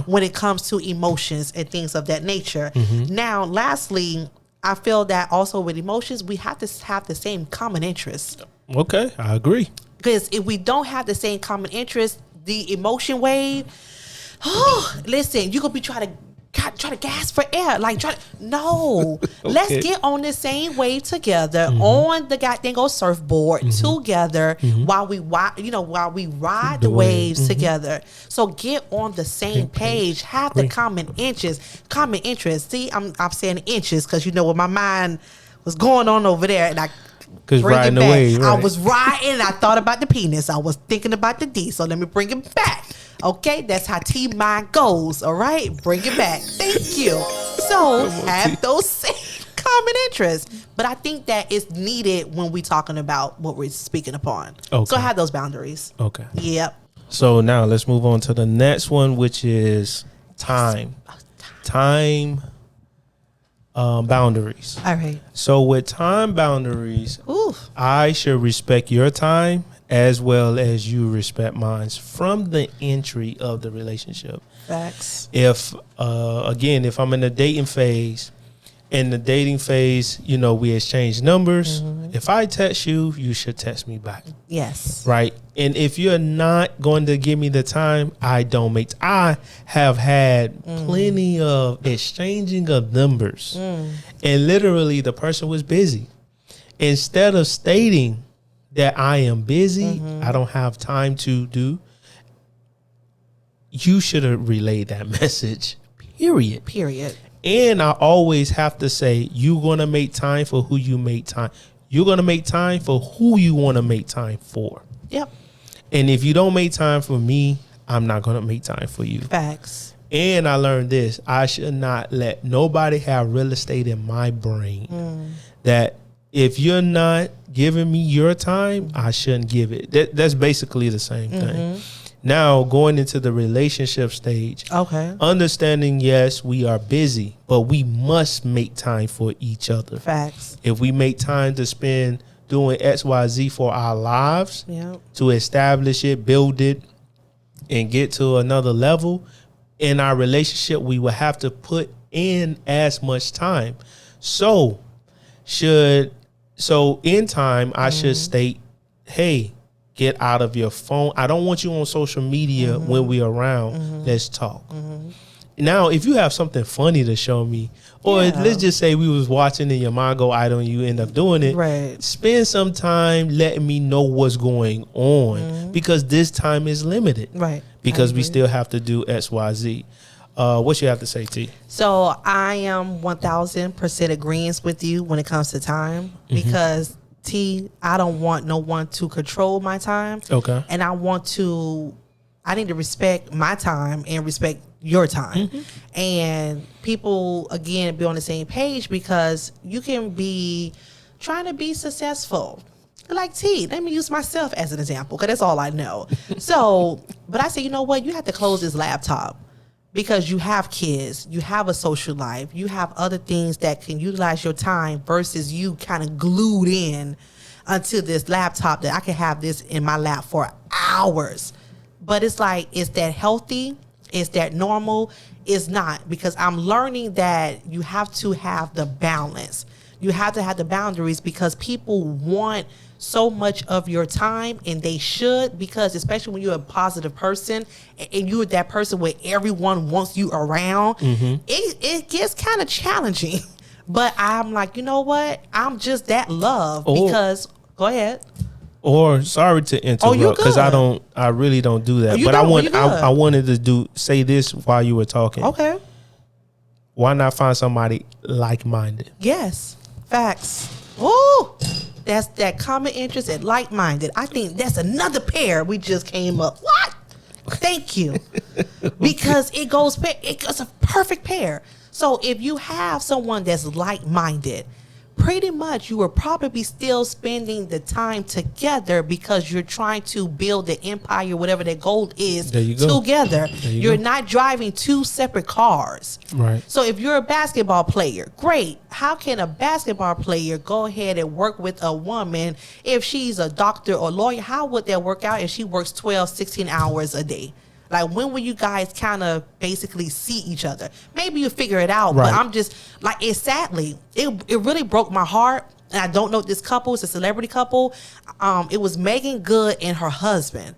when it comes to emotions and things of that nature. Now, lastly, I feel that also with emotions, we have to have the same common interest. Okay, I agree. Because if we don't have the same common interest, the emotion wave, listen, you gonna be trying to gasp for air, like no. Let's get on the same wave together, on the goddamn surfboard together, while we ride the waves together. So get on the same page, have the common interest. See, I'm saying inches because you know what my mind was going on over there, and I. Because riding the wave, right. I was riding and I thought about the penis. I was thinking about the D. So let me bring it back. Okay, that's how T mind goes. All right, bring it back. Thank you. So have those same common interests. But I think that it's needed when we're talking about what we're speaking upon. So have those boundaries. Okay. Yep. So now let's move on to the next one, which is time. Time boundaries. All right. So with time boundaries, I should respect your time as well as you respect mine from the entry of the relationship. Facts. If if I'm in the dating phase, you know, we exchange numbers. If I text you, you should text me back. Yes. Right. And if you're not going to give me the time, I don't make. I have had plenty of exchanging of numbers, and literally the person was busy. Instead of stating that I am busy, I don't have time to do, you should have relayed that message. Period. And I always have to say, you're going to make time for who you make time. You're going to make time for who you want to make time for. Yep. And if you don't make time for me, I'm not going to make time for you. Facts. And I learned this. I should not let nobody have real estate in my brain. That if you're not giving me your time, I shouldn't give it. That's basically the same thing. Now, going into the relationship stage, understanding, yes, we are busy, but we must make time for each other. Facts. If we make time to spend doing X, Y, Z for our lives, to establish it, build it, and get to another level in our relationship, we will have to put in as much time. So in time, I should state, hey, get out of your phone. I don't want you on social media when we're around. Let's talk. Now, if you have something funny to show me, or let's just say we was watching and your mind go idle and you end up doing it, right? Spend some time letting me know what's going on, because this time is limited. Right. Because we still have to do X, Y, Z. What you have to say, T? So I am 1000% agreeing with you when it comes to time, because T, I don't want no one to control my time. Okay. And I want to I need to respect my time and respect your time. And people, again, be on the same page, because you can be trying to be successful. Like T, let me use myself as an example, because that's all I know. So, but I say, you know what? You have to close this laptop, because you have kids, you have a social life, you have other things that can utilize your time versus you kind of glued in until this laptop that I can have this in my lap for hours. But it's like, is that healthy? Is that normal? It's not, because I'm learning that you have to have the balance. You have to have the boundaries, because people want so much of your time, and they should, because especially when you're a positive person and you're that person where everyone wants you around, it gets kind of challenging. But I'm like, you know what? I'm just that love, because go ahead. Or sorry to interrupt, because I really don't do that. But I wanted to say this while you were talking. Okay. Why not find somebody like-minded? Yes. Facts. Ooh, that's that common interest and like-minded. I think that's another pair we just came up. What? Thank you. Because it's a perfect pair. So if you have someone that's like-minded, pretty much you will probably still spending the time together, because you're trying to build the empire, whatever that goal is, together. You're not driving two separate cars. Right. So if you're a basketball player, great. How can a basketball player go ahead and work with a woman if she's a doctor or lawyer? How would that work out if she works 12, 16 hours a day? Like, when will you guys kind of basically see each other? Maybe you figure it out, right. But I'm just like, it really broke my heart. And I don't know this couple. It's a celebrity couple. It was Megan Good and her husband.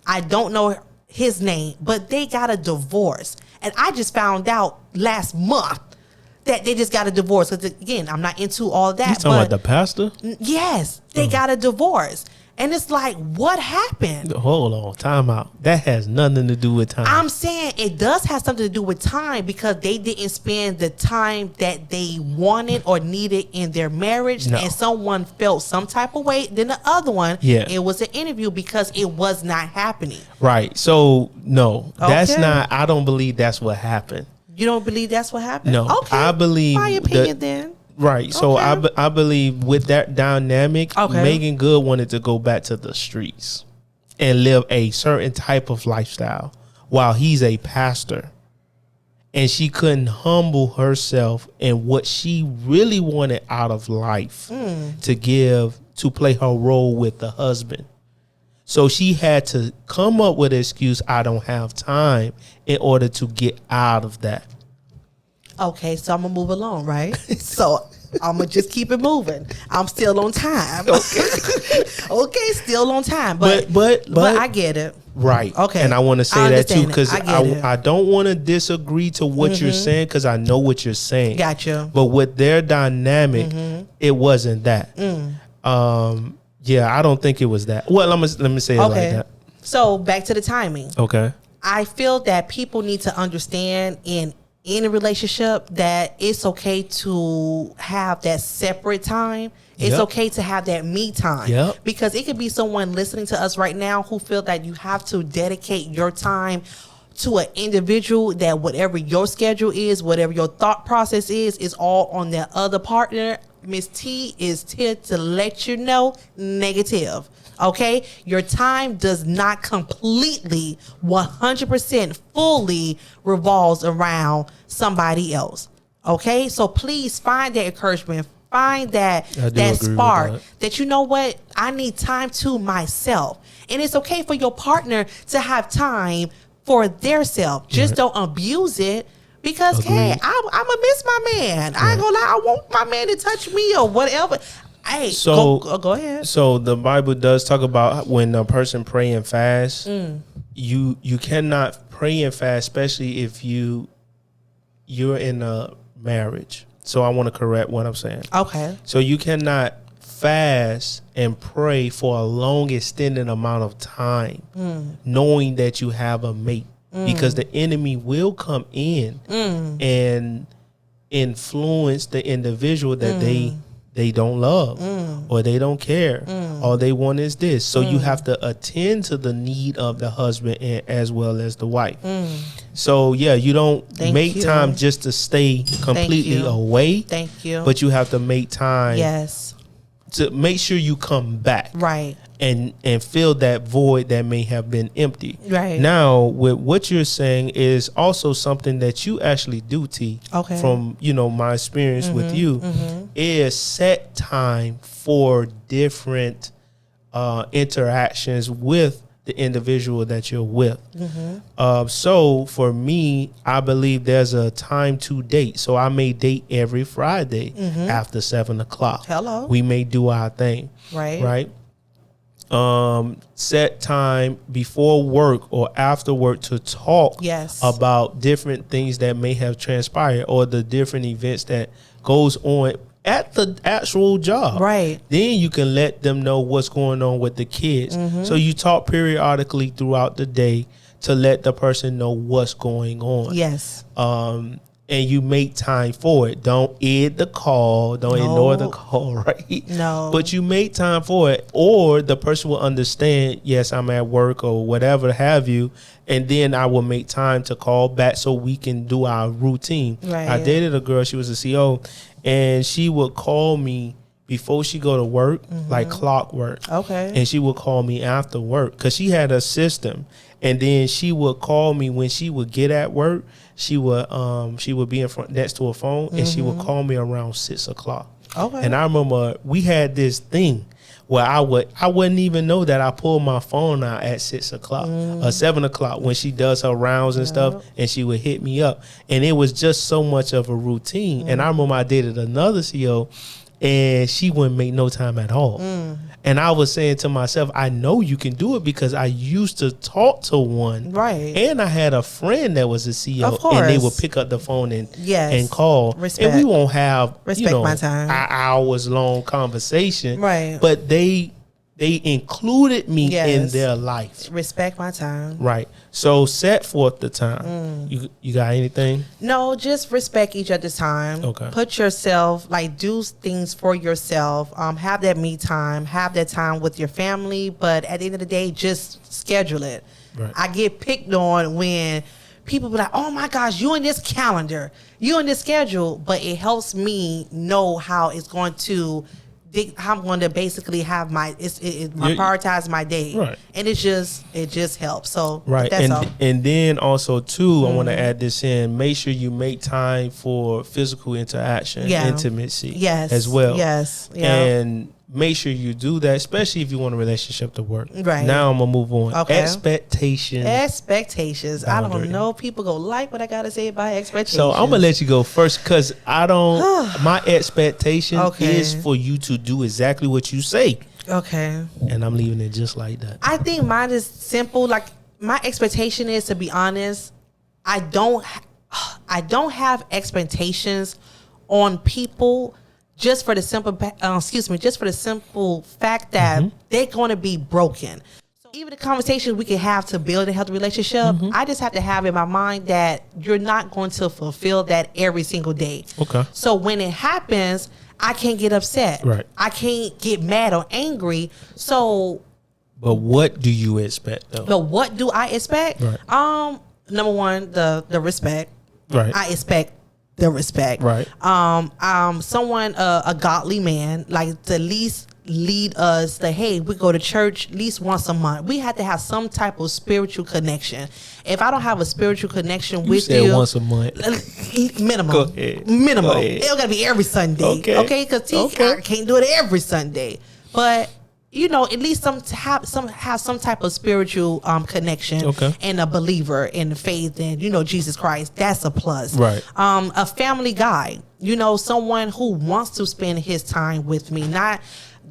I don't know his name, but they got a divorce. And I just found out last month that they just got a divorce. Because again, I'm not into all that. You talking about the pastor? Yes, they got a divorce. And it's like, what happened? Hold on, time out. That has nothing to do with time. I'm saying it does have something to do with time, because they didn't spend the time that they wanted or needed in their marriage. No. And someone felt some type of way. Then the other one, it was an interview, because it was not happening. Right. So, no, that's not, I don't believe that's what happened. You don't believe that's what happened? No. Okay. I believe. My opinion then. Right. So I believe with that dynamic, Megan Good wanted to go back to the streets and live a certain type of lifestyle while he's a pastor. And she couldn't humble herself in what she really wanted out of life to play her role with the husband. So she had to come up with an excuse, I don't have time, in order to get out of that. Okay, so I'm going to move along, right? So I'm going to just keep it moving. I'm still on time. Okay, still on time. But I get it. Right. Okay. And I want to say that too, because I don't want to disagree to what you're saying, because I know what you're saying. Gotcha. But with their dynamic, it wasn't that. Yeah, I don't think it was that. Well, let me say it like that. So back to the timing. Okay. I feel that people need to understand in a relationship that it's okay to have that separate time. It's okay to have that me time. Because it could be someone listening to us right now who feel that you have to dedicate your time to an individual, that whatever your schedule is, whatever your thought process is all on that other partner. Miss T is here to let you know, negative. Okay, your time does not completely 100% fully revolves around somebody else. Okay, so please find that encouragement, find that spark that, you know what, I need time to myself. And it's okay for your partner to have time for their self. Just don't abuse it. Because, hey, I'm going to miss my man. I ain't going to lie. I want my man to touch me or whatever. Hey, so go ahead. So the Bible does talk about when a person pray and fast, you cannot pray and fast, especially if you're in a marriage. So I want to correct what I'm saying. Okay. So you cannot fast and pray for a long extended amount of time, knowing that you have a mate. Because the enemy will come in and influence the individual that they don't love or they don't care. All they want is this. So you have to attend to the need of the husband and as well as the wife. So yeah, you don't make time just to stay completely away. Thank you. But you have to make time to make sure you come back. Right. And fill that void that may have been empty. Right. Now, with what you're saying is also something that you actually do, T. Okay. From, my experience with you, is set time for different interactions with the individual that you're with. So for me, I believe there's a time to date. So I may date every Friday after 7:00. Hello. We may do our thing. Right. Set time before work or after work to talk about different things that may have transpired or the different events that goes on at the actual job. Right. Then you can let them know what's going on with the kids. So you talk periodically throughout the day to let the person know what's going on. Yes. And you make time for it. Don't end the call. Don't ignore the call, right? No. But you make time for it, or the person will understand, yes, I'm at work or whatever have you, and then I will make time to call back so we can do our routine. Right. I dated a girl, she was a CO, and she would call me before she go to work, like clockwork. Okay. And she would call me after work because she had a system. And then she would call me when she would get at work. She would be in front next to a phone, and she would call me around 6:00. Okay. And I remember we had this thing where I wouldn't even know that I pulled my phone out at 6:00 or 7:00 when she does her rounds and stuff, and she would hit me up, and it was just so much of a routine. And I remember I dated another CO, and she wouldn't make no time at all. And I was saying to myself, I know you can do it because I used to talk to one. Right. And I had a friend that was a CEO. Of course. And they would pick up the phone and call. Respect. And we won't have my time. an hours long conversation. Right. But they included me in their life. Respect my time. Right. So set forth the time. You got anything? No, just respect each other's time. Okay. Put yourself, do things for yourself. Have that me time. Have that time with your family. But at the end of the day, just schedule it. Right. I get picked on when people be like, oh my gosh, you in this calendar, you in this schedule. But it helps me know how it's going to I'm going to basically have prioritize my day, right? And it just helps. So right, that's and then also too, I want to add this in. Make sure you make time for physical interaction, intimacy, as well. Yes, and make sure you do that, especially if you want a relationship to work. Right. Now I'm gonna move on. Okay. Expectations. Boundary. I don't know. People go like what I gotta say about expectations. So I'm gonna let you go first because I don't. My expectation is for you to do exactly what you say. Okay. And I'm leaving it just like that. I think mine is simple. My expectation is, to be honest, I don't have expectations on people. Just for the simple fact that they're going to be broken. So even the conversation we can have to build a healthy relationship, I just have to have in my mind that you're not going to fulfill that every single day. Okay. So when it happens, I can't get upset. Right. I can't get mad or angry. So. But what do you expect though? But what do I expect? Right. Number one, the respect. Right. I expect the respect. Right. Someone, a godly man, to at least lead us to, hey, we go to church at least once a month. We have to have some type of spiritual connection. If I don't have a spiritual connection with you, once a month, minimum. Go ahead. Minimum. Go ahead. It don't gotta be every Sunday. Okay. Because I can't do it every Sunday. But at least have some type of spiritual connection, and a believer in the faith and Jesus Christ. That's a plus. Right. A family guy, someone who wants to spend his time with me, not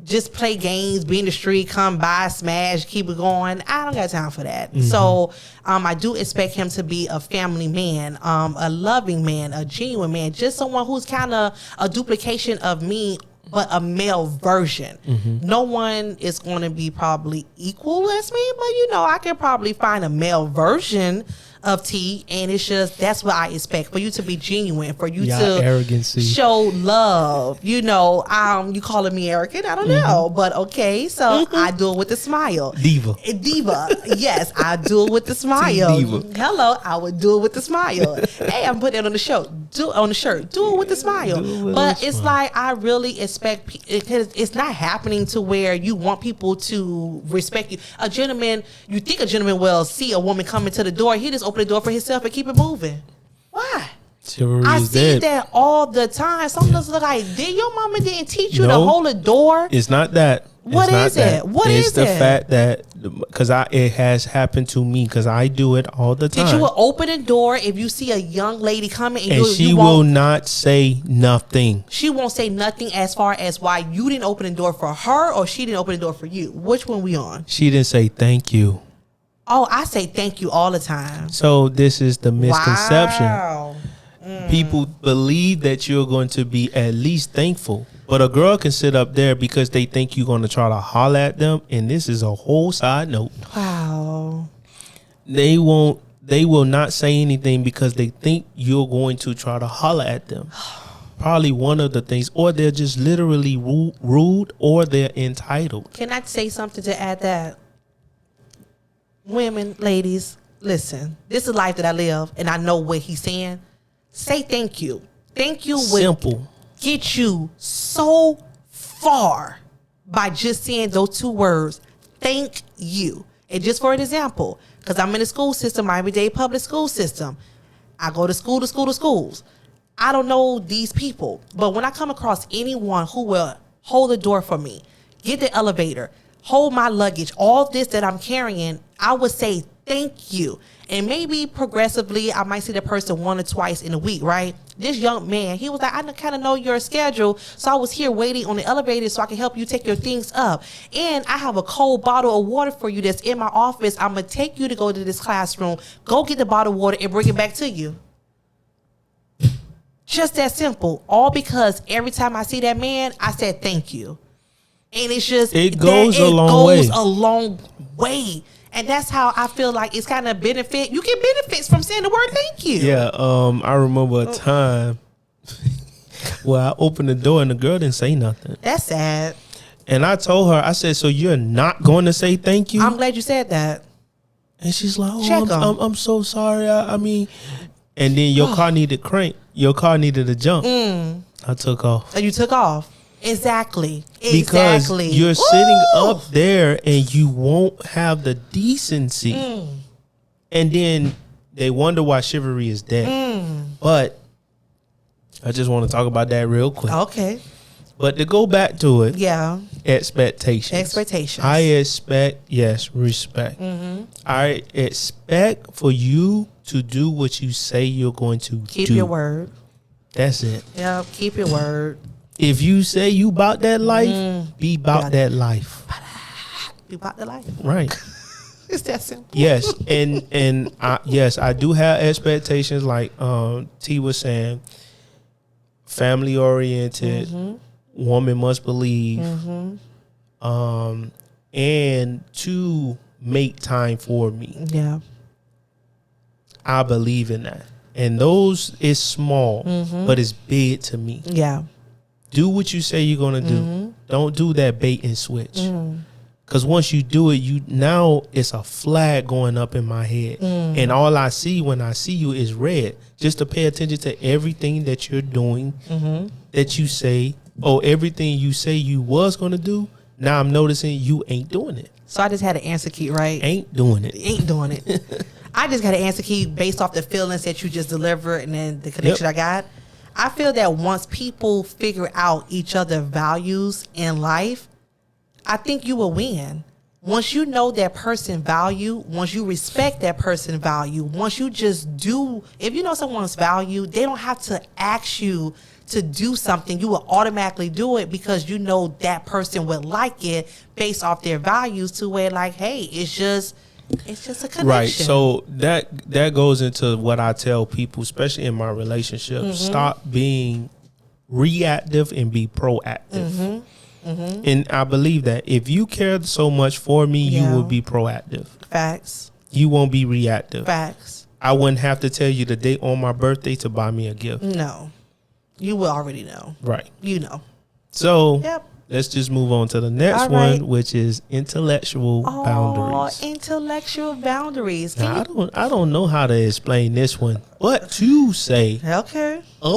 just play games, be in the street, come by, smash, keep it going. I don't got time for that. So I do expect him to be a family man, a loving man, a genuine man, just someone who's kind of a duplication of me, but a male version. No one is going to be probably equal as me, but I can probably find a male version of tea, and it's just that's what I expect for you to be genuine, for you Y'all to arrogancy. show love. You know, you calling me arrogant? I don't know, but okay. So I do it with a smile. Diva. Diva. Yes, I do it with the smile. Diva. Hello, I would do it with the smile. Hey, I'm putting it on the show. Do it on the shirt. Do it with the smile. But it's like I really expect because it's not happening to where you want people to respect you. A gentleman, you think a gentleman will see a woman coming to the door, he just open the door for himself and keep it moving. Why? Chivalry I is see dead. that all the time. Some of us look like, did your mama didn't teach you to hold a door? It's not that. What It's not is that. it? What it's is the it? fact that because it has happened to me because I do it all the time. Did you open the door if you see a young lady coming and she will not say nothing. She won't say nothing as far as why you didn't open the door for her or she didn't open the door for you. Which one we on? She didn't say thank you. Oh, I say thank you all the time. So this is the misconception. Wow. People believe that you're going to be at least thankful. But a girl can sit up there because they think you're going to try to holler at them. And this is a whole side note. Wow. They will not say anything because they think you're going to try to holler at them. Probably one of the things. Or they're just literally rude or they're entitled. Can I say something to add that? Women, ladies, listen. This is life that I live and I know what he's saying. Say thank you. Thank you. Simple. Get you so far by just saying those two words, thank you. And just for an example, because I'm in the school system, Miami-Dade public school system. I go to schools. I don't know these people, but when I come across anyone who will hold the door for me, get the elevator, hold my luggage, all this that I'm carrying, I would say thank you. And maybe progressively, I might see the person 1 or twice in a week, right? This young man, he was like, I kind of know your schedule, so I was here waiting on the elevator so I can help you take your things up. And I have a cold bottle of water for you that's in my office. I'm going to take you to go to this classroom. Go get the bottle of water and bring it back to you. Just that simple. All because every time I see that man, I said thank you. And it's just... It goes a long way. And that's how I feel like it's kind of benefit. You get benefits from saying the word thank you. Yeah, I remember a time where I opened the door and the girl didn't say nothing. That's sad. And I told her, I said, so you're not going to say thank you? I'm glad you said that. And she's like, oh, I'm so sorry. I mean, and then your car needed crank. Your car needed a jump. I took off. And you took off. Exactly. Because you're sitting up there and you won't have the decency. And then they wonder why chivalry is dead. But I just want to talk about that real quick. Okay. But to go back to it. Yeah. Expectations. I expect, respect. I expect for you to do what you say you're going to do. Keep your word. That's it. Yeah, keep your word. If you say you about that life, be about that life. Be about the life. Right. It's that simple. Yes, and I do have expectations like T was saying, family oriented, woman must believe, and to make time for me. Yeah. I believe in that. And those is small, but it's big to me. Yeah. Do what you say you're gonna do. Don't do that bait and switch. Because once you do it, now it's a flag going up in my head, and all I see when I see you is red. Just to pay attention to everything that you're doing, that you say, everything you say you was gonna do. Now I'm noticing you ain't doing it. So I just had an answer key, right? Ain't doing it. I just got an answer key based off the feelings that you just delivered and then the connection I got. I feel that once people figure out each other's values in life, I think you will win. Once you know that person value, once you respect that person value, once you just do, if you know someone's value, they don't have to ask you to do something. You will automatically do it because you know that person would like it based off their values to where like, hey, it's just a connection. Right. So that goes into what I tell people, especially in my relationship. Stop being reactive and be proactive. And I believe that if you cared so much for me, you will be proactive. Facts. You won't be reactive. Facts. I wouldn't have to tell you the date on my birthday to buy me a gift. No. You will already know. Right. You know. So Yep. let's just move on to the next one, which is intellectual boundaries. Intellectual boundaries. Now, I don't know how to explain this one, but to say a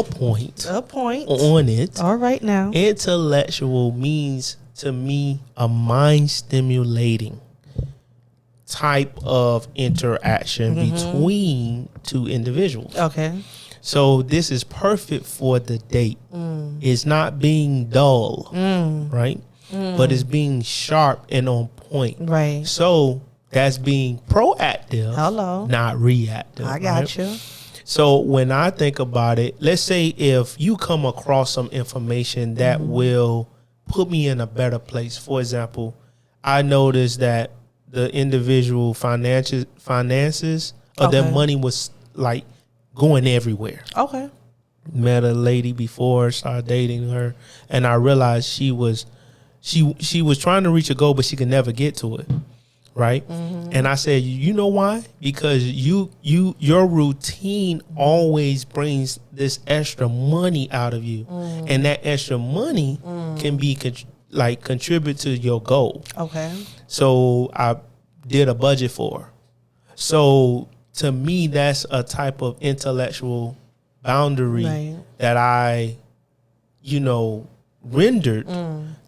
point on it. All right now. Intellectual means to me a mind stimulating type of interaction between two individuals. Okay. So this is perfect for the date. It's not being dull, right? But it's being sharp and on point. Right. So that's being proactive. Hello. Not reactive. I got you. So when I think about it, let's say if you come across some information that will put me in a better place. For example, I noticed that the individual finances of their money was like going everywhere. Okay. Met a lady before, started dating her, and I realized she was trying to reach a goal, but she could never get to it. Right. And I said, you know why? Because your routine always brings this extra money out of you. And that extra money can be contribute to your goal. Okay. So I did a budget for her. So to me, that's a type of intellectual boundary that I, rendered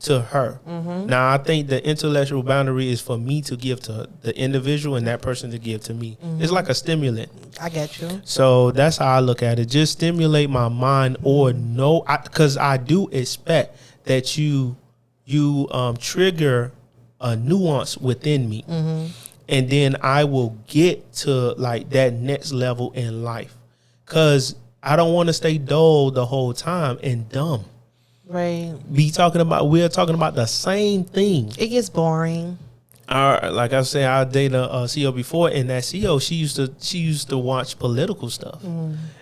to her. Now, I think the intellectual boundary is for me to give to the individual and that person to give to me. It's like a stimulant. I get you. So that's how I look at it. Just stimulate my mind or because I do expect that you trigger a nuance within me. And then I will get to like that next level in life. Because I don't want to stay dull the whole time and dumb. Right. We're talking about the same thing. It gets boring. Like I said, I dated a CEO before, and that CEO, she used to watch political stuff.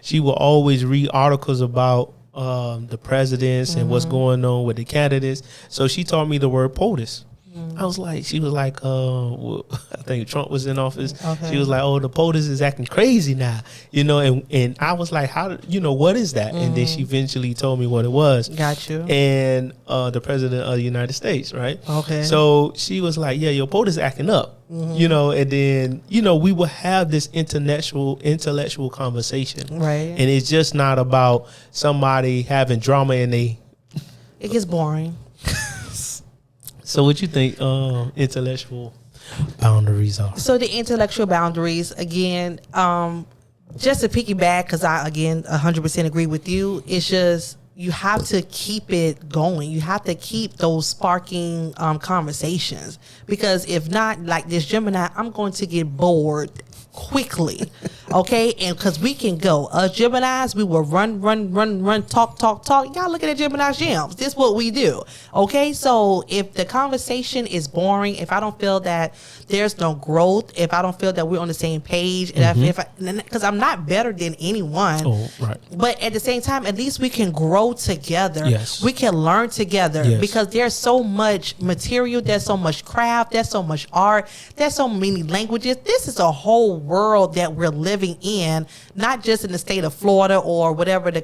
She would always read articles about the presidents and what's going on with the candidates. So she taught me the word POTUS. She was like, I think Trump was in office. Okay. She was like, oh, the POTUS is acting crazy now, and I was like, what is that? And then she eventually told me what it was. Got you. And the president of the United States, right? Okay. So she was like, yeah, your POTUS is acting up, and then, we will have this intellectual conversation. Right. And it's just not about somebody having drama and it gets boring. So what you think intellectual boundaries are? So the intellectual boundaries, again, just to piggyback, because I, again, 100% agree with you, it's just you have to keep it going. You have to keep those sparking conversations. Because if not, like this Gemini, I'm going to get bored quickly. Okay, and because we can go Geminis, we will run, talk. Y'all looking at Geminis Gemz. This is what we do. Okay, so if the conversation is boring, if I don't feel that there's no growth, if I don't feel that we're on the same page, and because I'm not better than anyone, but at the same time, at least we can grow together. Yes. We can learn together. Yes. Because there's so much material, there's so much craft, there's so much art, there's so many languages. This is a whole world that we're living in, not just in the state of Florida or whatever the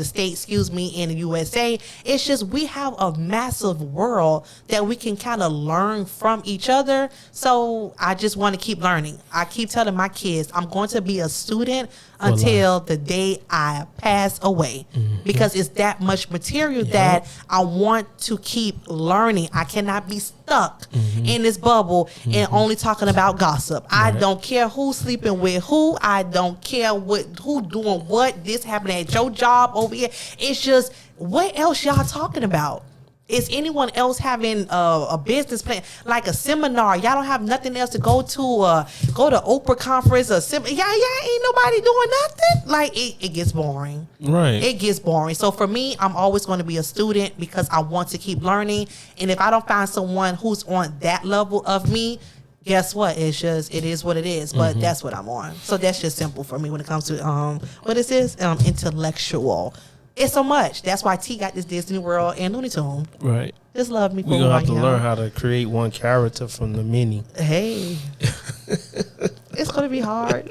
state, in the USA. It's just we have a massive world that we can kind of learn from each other. So I just want to keep learning. I keep telling my kids I'm going to be a student until the day I pass away, because it's that much material that I want to keep learning. I cannot be stuck in this bubble and only talking about gossip. I don't care who's sleeping with who. I don't care who doing what. This happening at your job over here. It's just, what else y'all talking about? Is anyone else having a business plan, like a seminar? Y'all don't have nothing else to go to, go to Oprah conference or yeah, ain't nobody doing nothing. Like it gets boring. Right. It gets boring. So for me, I'm always going to be a student because I want to keep learning. And if I don't find someone who's on that level of me, guess what? It is what it is. But that's what I'm on. So that's just simple for me when it comes to what is this? Intellectual. It's so much. That's why T got this Disney World and Looney Tune. Right. Just love me. We're going to have to learn how to create one character from the many. Hey. It's going to be hard.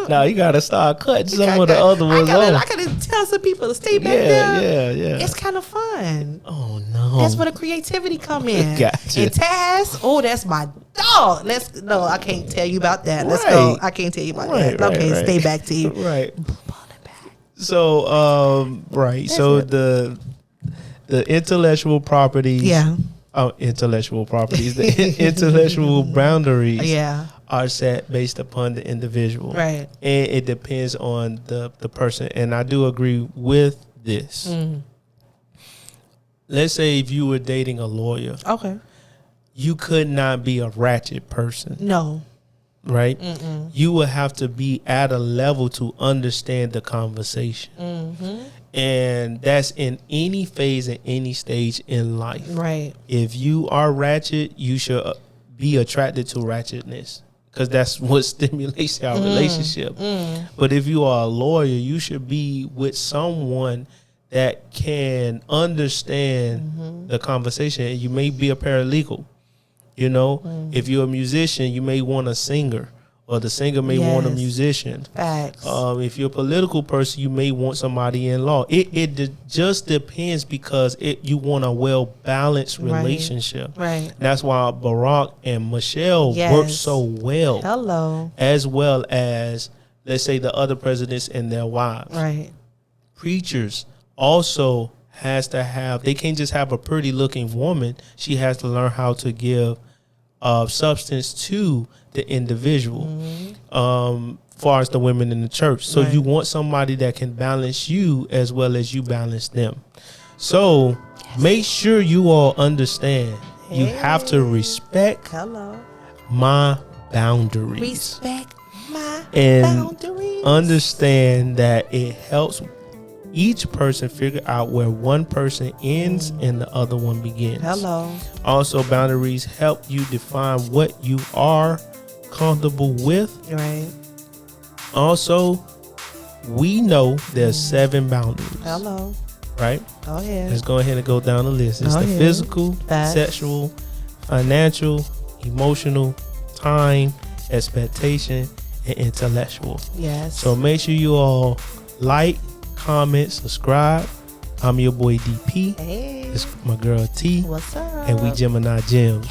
Now you gotta start cutting some of the other ones I off. gotta tell some people to stay back there. Yeah. It's kind of fun. Oh no. That's where the creativity come in. Gotcha. And Taz, oh, that's my dog. No, I can't tell you about that. Let's go. I can't tell you about that. Okay, stay back to you. Right. So right. So the intellectual properties. Yeah. Intellectual properties. The intellectual boundaries. Yeah. Are set based upon the individual. Right. And it depends on the person. And I do agree with this. Let's say if you were dating a lawyer. Okay. You could not be a ratchet person. No. Right? Mm-mm. You would have to be at a level to understand the conversation. Mm-hmm. And that's in any phase and any stage in life. Right. If you are ratchet, you should be attracted to ratchetness. Because that's what stimulates our relationship. But if you are a lawyer, you should be with someone that can understand the conversation. You may be a paralegal. You know, if you're a musician, you may want a singer, or the singer may want a musician. Facts. If you're a political person, you may want somebody in law. It just depends, because you want a well-balanced relationship. Right. That's why Barack and Michelle work so well. Hello. As well as, let's say, the other presidents and their wives. Right. Preachers also has to have, they can't just have a pretty looking woman. She has to learn how to give substance to the individual, far as the women in the church. So you want somebody that can balance you as well as you balance them. So make sure you all understand, you have to respect my boundaries. Respect my boundaries. Understand that it helps each person figure out where one person ends and the other one begins. Also, boundaries help you define what you are comfortable with. Right. Also, we know there's 7 boundaries. Right? Go ahead. Let's go ahead and go down the list. It's the physical, sexual, financial, emotional, time, expectation, and intellectual. Yes. So make sure you all like, comment, subscribe. I'm your boy DP. Hey. It's my girl T. What's up? And we Gemini Gemz.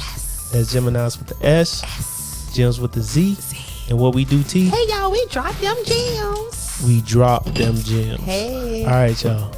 That's Geminis with the S. Gems with the Z. And what we do, T? Hey, y'all, we drop them gems. We drop them gems. Hey. All right, y'all.